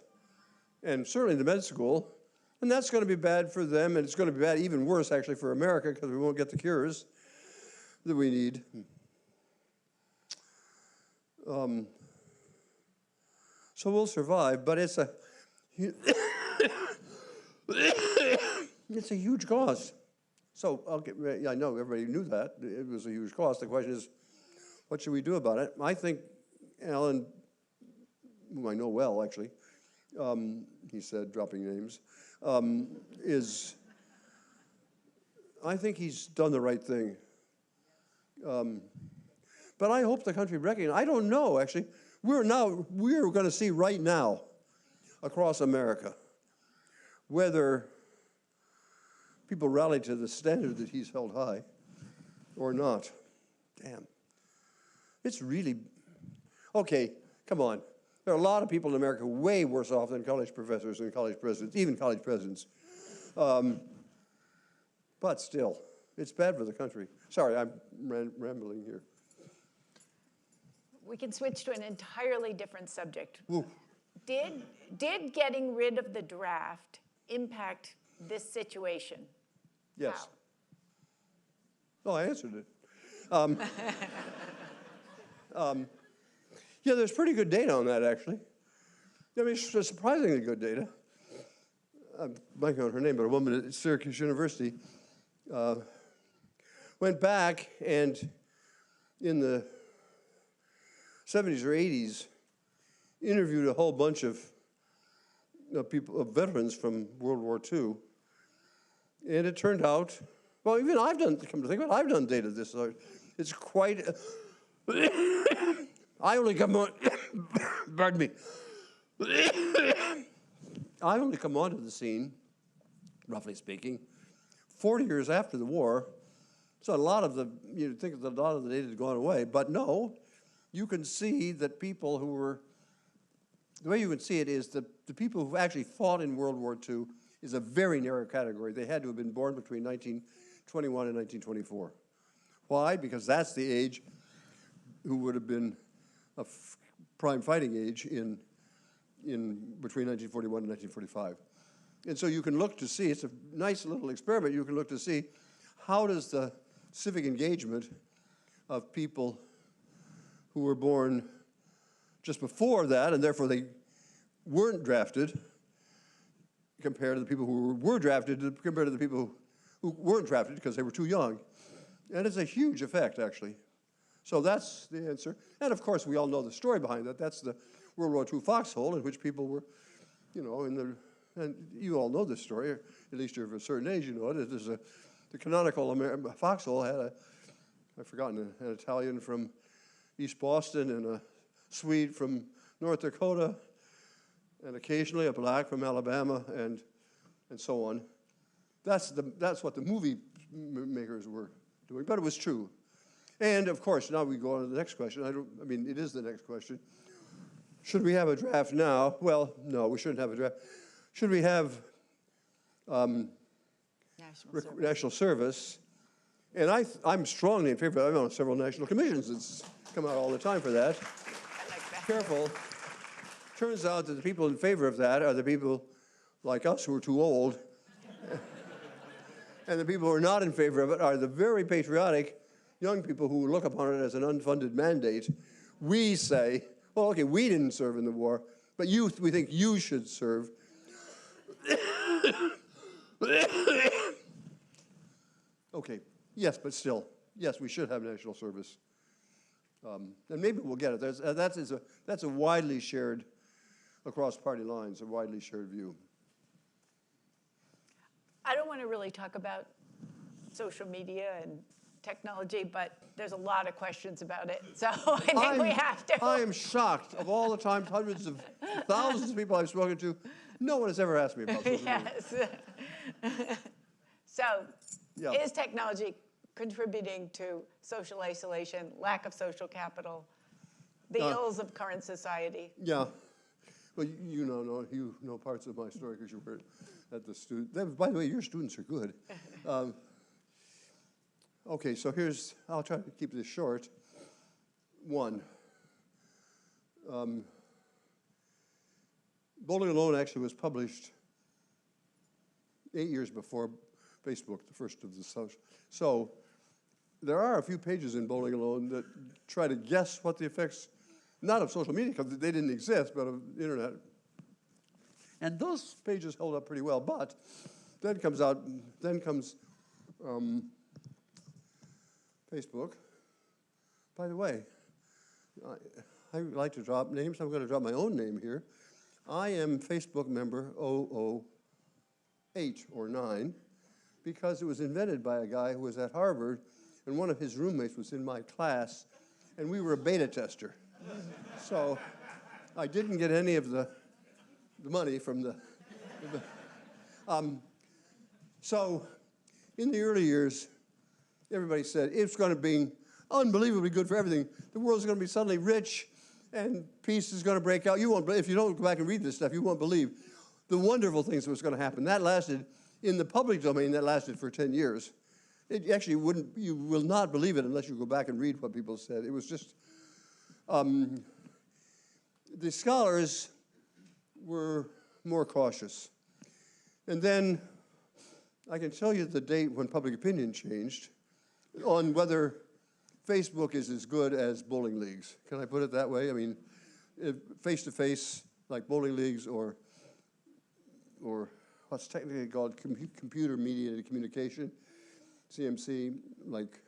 and certainly in the med school, and that's going to be bad for them, and it's going to be bad, even worse, actually, for America, because we won't get the cures that we need. So we'll survive, but it's a huge cost. So I know everybody knew that. It was a huge cost. The question is, what should we do about it? I think Alan, whom I know well, actually, he said, dropping names, I think he's done the right thing. But I hope the country recognizes, I don't know, actually. We're going to see right now across America whether people rally to the standard that he's held high or not. Damn. It's really, okay, come on. There are a lot of people in America way worse off than college professors and college presidents, even college presidents. But still, it's bad for the country. Sorry, I'm rambling here. We can switch to an entirely different subject. Ooh. Did getting rid of the draft impact this situation? Yes. How? Oh, I answered it. Yeah, there's pretty good data on that, actually. I mean, it's surprisingly good data. I'm blanking on her name, but a woman at Syracuse University went back and in the 70s or 80s interviewed a whole bunch of people, of veterans from World War II. And it turned out, well, even I've done, come to think of it, I've done data this. It's quite, I only come on, pardon me. I only come onto the scene, roughly speaking, 40 years after the war. So a lot of the, you'd think that a lot of the data had gone away, but no, you can see that people who were, the way you can see it is the people who actually fought in World War II is a very narrow category. They had to have been born between 1921 and 1924. Why? Because that's the age who would have been a prime fighting age in between 1941 and 1945. And so you can look to see, it's a nice little experiment, you can look to see how does the civic engagement of people who were born just before that, and therefore they weren't drafted, compared to the people who were drafted, compared to the people who weren't drafted because they were too young. And it's a huge effect, actually. So that's the answer. And of course, we all know the story behind that. That's the World War II foxhole in which people were, you know, and you all know this story, or at least you're of a certain age, you know it. There's the canonical foxhole had I've forgotten, an Italian from East Boston and a Swede from North Dakota, and occasionally a black from Alabama, and so on. That's what the movie makers were doing, but it was true. And of course, now we go on to the next question. I mean, it is the next question. Should we have a draft now? Well, no, we shouldn't have a draft. Should we have national service? And I'm strongly in favor of that. I'm on several national commissions. It's come out all the time for that. I like that. Careful. Turns out that the people in favor of that are the people like us who are too old. And the people who are not in favor of it are the very patriotic young people who look upon it as an unfunded mandate. We say, well, okay, we didn't serve in the war, but we think you should serve. Okay, yes, but still, yes, we should have national service. And maybe we'll get it. That's a widely shared, across party lines, a widely shared view. I don't want to really talk about social media and technology, but there's a lot of questions about it, so I think we have to. I am shocked. Of all the times, hundreds of thousands of people I've spoken to, no one has ever asked me about social media. Yes. So, Yeah. is technology contributing to social isolation, lack of social capital, the ills of current society? Yeah. Well, you know parts of my story because you were at the student. By the way, your students are good. Okay, so I'll try to keep this short. One, Bowling Alone actually was published 8 years before Facebook, the first of the social. So there are a few pages in Bowling Alone that try to guess what the effects, not of social media, because they didn't exist, but of the internet. And those pages held up pretty well, but then comes Facebook. By the way, I like to drop names. I'm going to drop my own name here. I am Facebook member 008 or 9 because it was invented by a guy who was at Harvard, and one of his roommates was in my class, and we were a beta tester. So I didn't get any of the money from the so in the early years, everybody said it's going to be unbelievably good for everything. The world's going to be suddenly rich, and peace is going to break out. You won't, if you don't go back and read this stuff, you won't believe the wonderful things that was going to happen. That lasted, in the public domain, that lasted for 10 years. It actually wouldn't, you will not believe it unless you go back and read what people said. It was just, the scholars were more cautious. And then I can tell you the date when public opinion changed on whether Facebook is as good as bowling leagues. Can I put it that way? I mean, face-to-face, like bowling leagues or what's technically called computer-mediated communication, CMC, like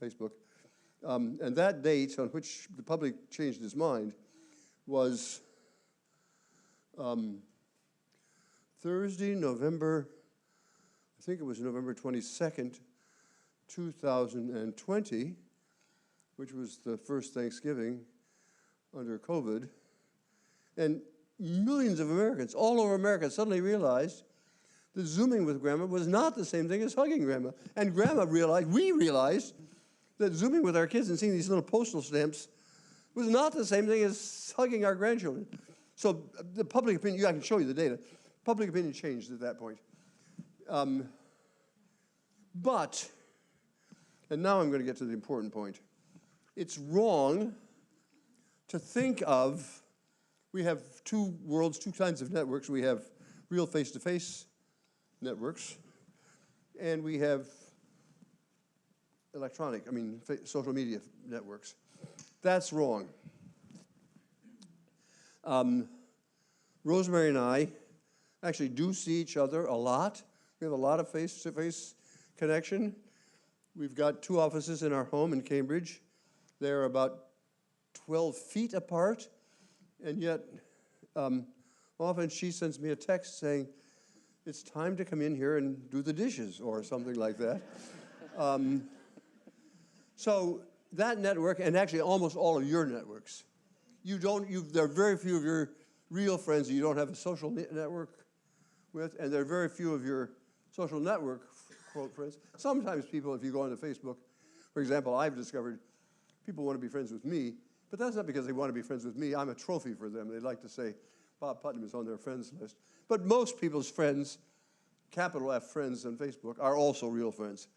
Facebook. And that date on which the public changed its mind was Thursday, November, I think it was November 22nd, 2020, which was the first Thanksgiving under COVID. And millions of Americans, all over America, suddenly realized that Zooming with Grandma was not the same thing as hugging Grandma. And Grandma realized, we realized, that Zooming with our kids and seeing these little postal stamps was not the same thing as hugging our grandchildren. So the public opinion, I can show you the data, public opinion changed at that point. But, and now I'm going to get to the important point, it's wrong to think of, we have two worlds, two kinds of networks. We have real face-to-face networks, and we have electronic, social media networks. That's wrong. Rosemary and I actually do see each other a lot. We have a lot of face-to-face connection. We've got 2 offices in our home in Cambridge. They're about 12 feet apart, and yet often she sends me a text saying, it's time to come in here and do the dishes, or something like that. So that network, and actually almost all of your networks, there are very few of your real friends that you don't have a social network with, and there are very few of your social network, quote, friends. Sometimes people, if you go onto Facebook, for example, I've discovered people want to be friends with me, but that's not because they want to be friends with me. I'm a trophy for them. They'd like to say Bob Putnam is on their friends list. But most people's friends, capital F friends on Facebook, are also real friends.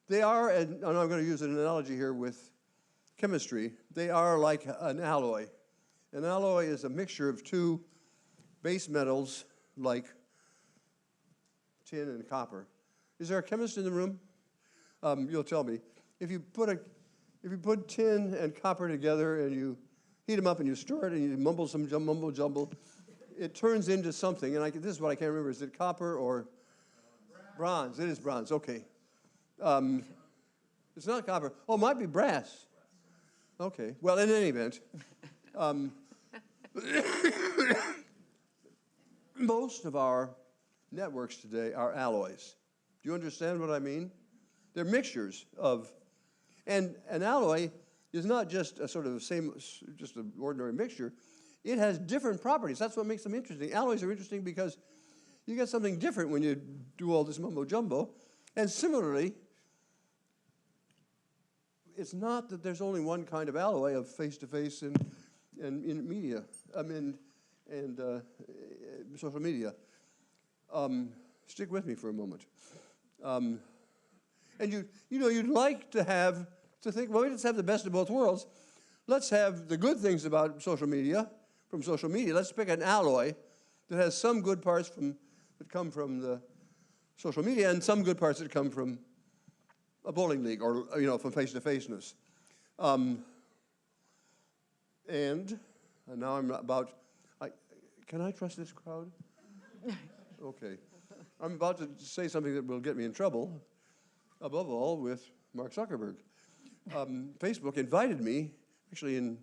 They are, and I'm going to use an analogy here with chemistry, they are like an alloy. An alloy is a mixture of 2 base metals like tin and copper. Is there a chemist in the room? You'll tell me. If you put tin and copper together and you heat them up and you stir it and you mumble some mumbo jumble, it turns into something. And this is what I can't remember. Is it copper or bronze? It is bronze. Okay. It's not copper. Oh, it might be brass. Okay. Well, in any event, most of our networks today are alloys. Do you understand what I mean? They're mixtures of, and an alloy is not just a sort of just an ordinary mixture. It has different properties. That's what makes them interesting. Alloys are interesting because you get something different when you do all this mumbo jumbo. And similarly, it's not that there's only one kind of alloy of face-to-face and in media, and social media. Stick with me for a moment. And you'd like to think, well, let's have the best of both worlds. Let's have the good things about social media, from social media. Let's pick an alloy that has some good parts that come from the social media and some good parts that come from a bowling league or, from face-to-faceness. And now I'm can I trust this crowd? Okay. I'm about to say something that will get me in trouble, above all with Mark Zuckerberg. Facebook invited me, actually in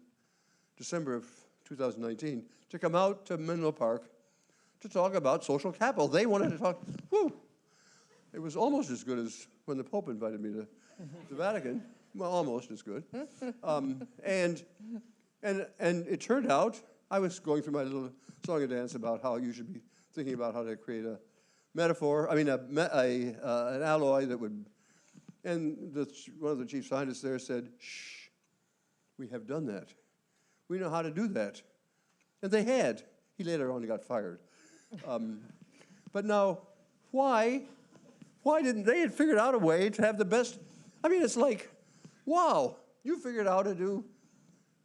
December of 2019, to come out to Menlo Park to talk about social capital. They wanted to talk, it was almost as good as when the Pope invited me to the Vatican. Well, almost as good. And it turned out, I was going through my little song and dance about how you should be thinking about how to create a metaphor, an alloy that would, and one of the chief scientists there said, shh, we have done that. We know how to do that. And they had. He later on got fired. But now, why didn't they had figured out a way to have the best? It's like, wow, you figured out how to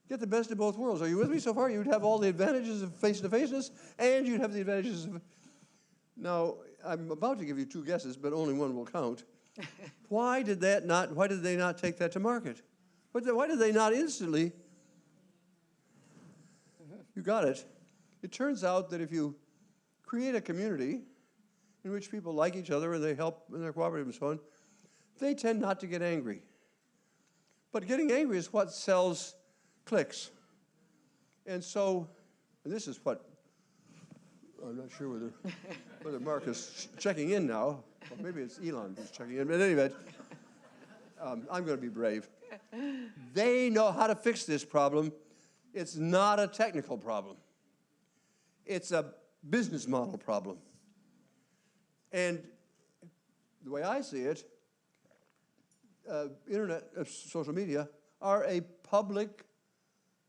get the best of both worlds. Are you with me so far? You'd have all the advantages of face-to-faceness, and you'd have the advantages of... Now, I'm about to give you 2 guesses, but only one will count. Why did they not take that to market? Why did they not instantly... You got it. it turns out that if you create a community in which people like each other and they help and they're cooperative and so on, they tend not to get angry. But getting angry is what sells clicks. And so, and this is what, I'm not sure whether Mark is checking in now, or maybe it's Elon who's checking in, but anyway, I'm going to be brave. They know how to fix this problem. It's not a technical problem. It's a business model problem. And the way I see it, internet, social media are a public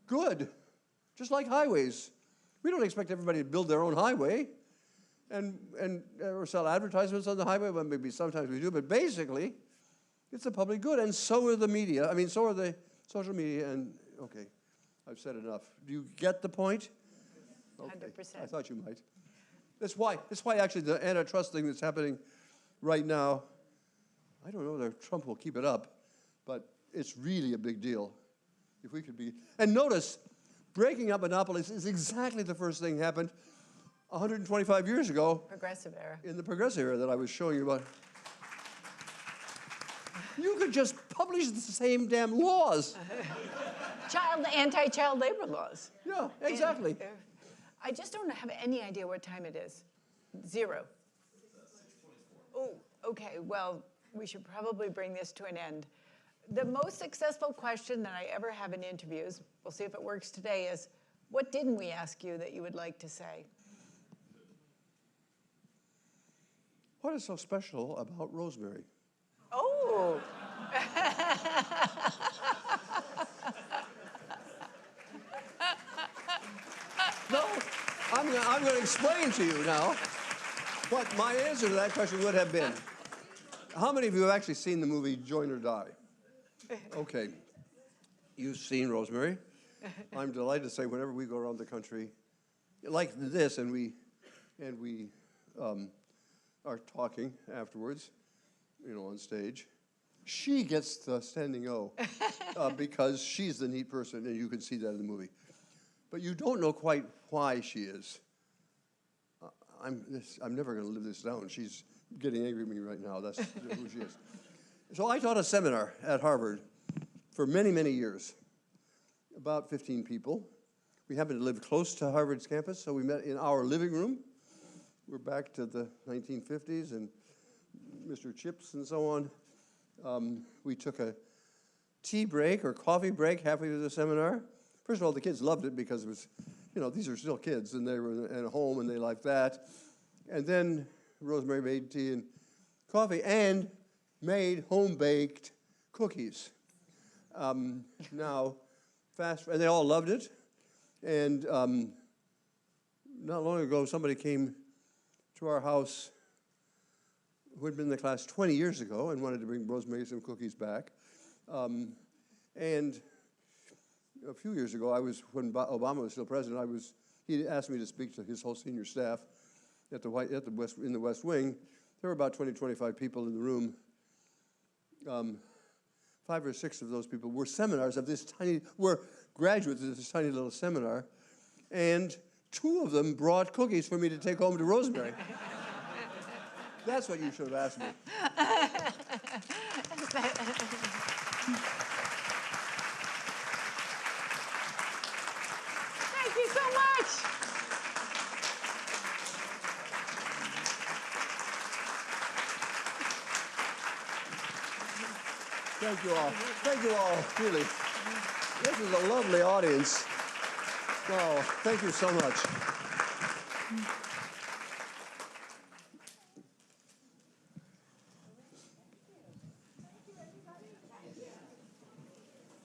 good, just like highways. We don't expect everybody to build their own highway or sell advertisements on the highway. Well, maybe sometimes we do, but basically, it's a public good, and so are the media. I mean, so are the social media, and okay, I've said enough. Do you get the point? Okay. 100%. I thought you might. That's why actually the antitrust thing that's happening right now, I don't know whether Trump will keep it up, but it's really a big deal. If we could be, and notice, breaking up monopolies is exactly the first thing happened 125 years ago. Progressive era. In the progressive era that I was showing you about. You could just publish the same damn laws. Anti-child labor laws. Yeah, exactly. And, I just don't have any idea what time it is. 0. Oh, okay. Well, we should probably bring this to an end. The most successful question that I ever have in interviews, we'll see if it works today, is what didn't we ask you that you would like to say? What is so special about rosemary? Oh. No, I'm going to explain to you now what my answer to that question would have been. How many of you have actually seen the movie Join or Die? Okay, you've seen Rosemary. I'm delighted to say whenever we go around the country like this and we are talking afterwards, on stage, she gets the standing O because she's the neat person, and you can see that in the movie. But you don't know quite why she is. I'm never going to live this down. She's getting angry at me right now. That's who she is. So I taught a seminar at Harvard for many, many years, about 15 people. We happened to live close to Harvard's campus, so we met in our living room. We're back to the 1950s and Mr. Chips and so on. We took a tea break or coffee break halfway through the seminar. First of all, the kids loved it because it was, these are still kids, and they were at home, and they liked that. And then Rosemary made tea and coffee and made home-baked cookies. And they all loved it. And not long ago, somebody came to our house who had been in the class 20 years ago and wanted to bring Rosemary some cookies back. And a few years ago, when Obama was still president, he asked me to speak to his whole senior staff in the West Wing. There were about 20, 25 people in the room. 5 or 6 of those people were were graduates of this tiny little seminar, and 2 of them brought cookies for me to take home to Rosemary. That's what you should have asked me. Thank you so much. Thank you all. Thank you all, really. This is a lovely audience. Oh, thank you so much.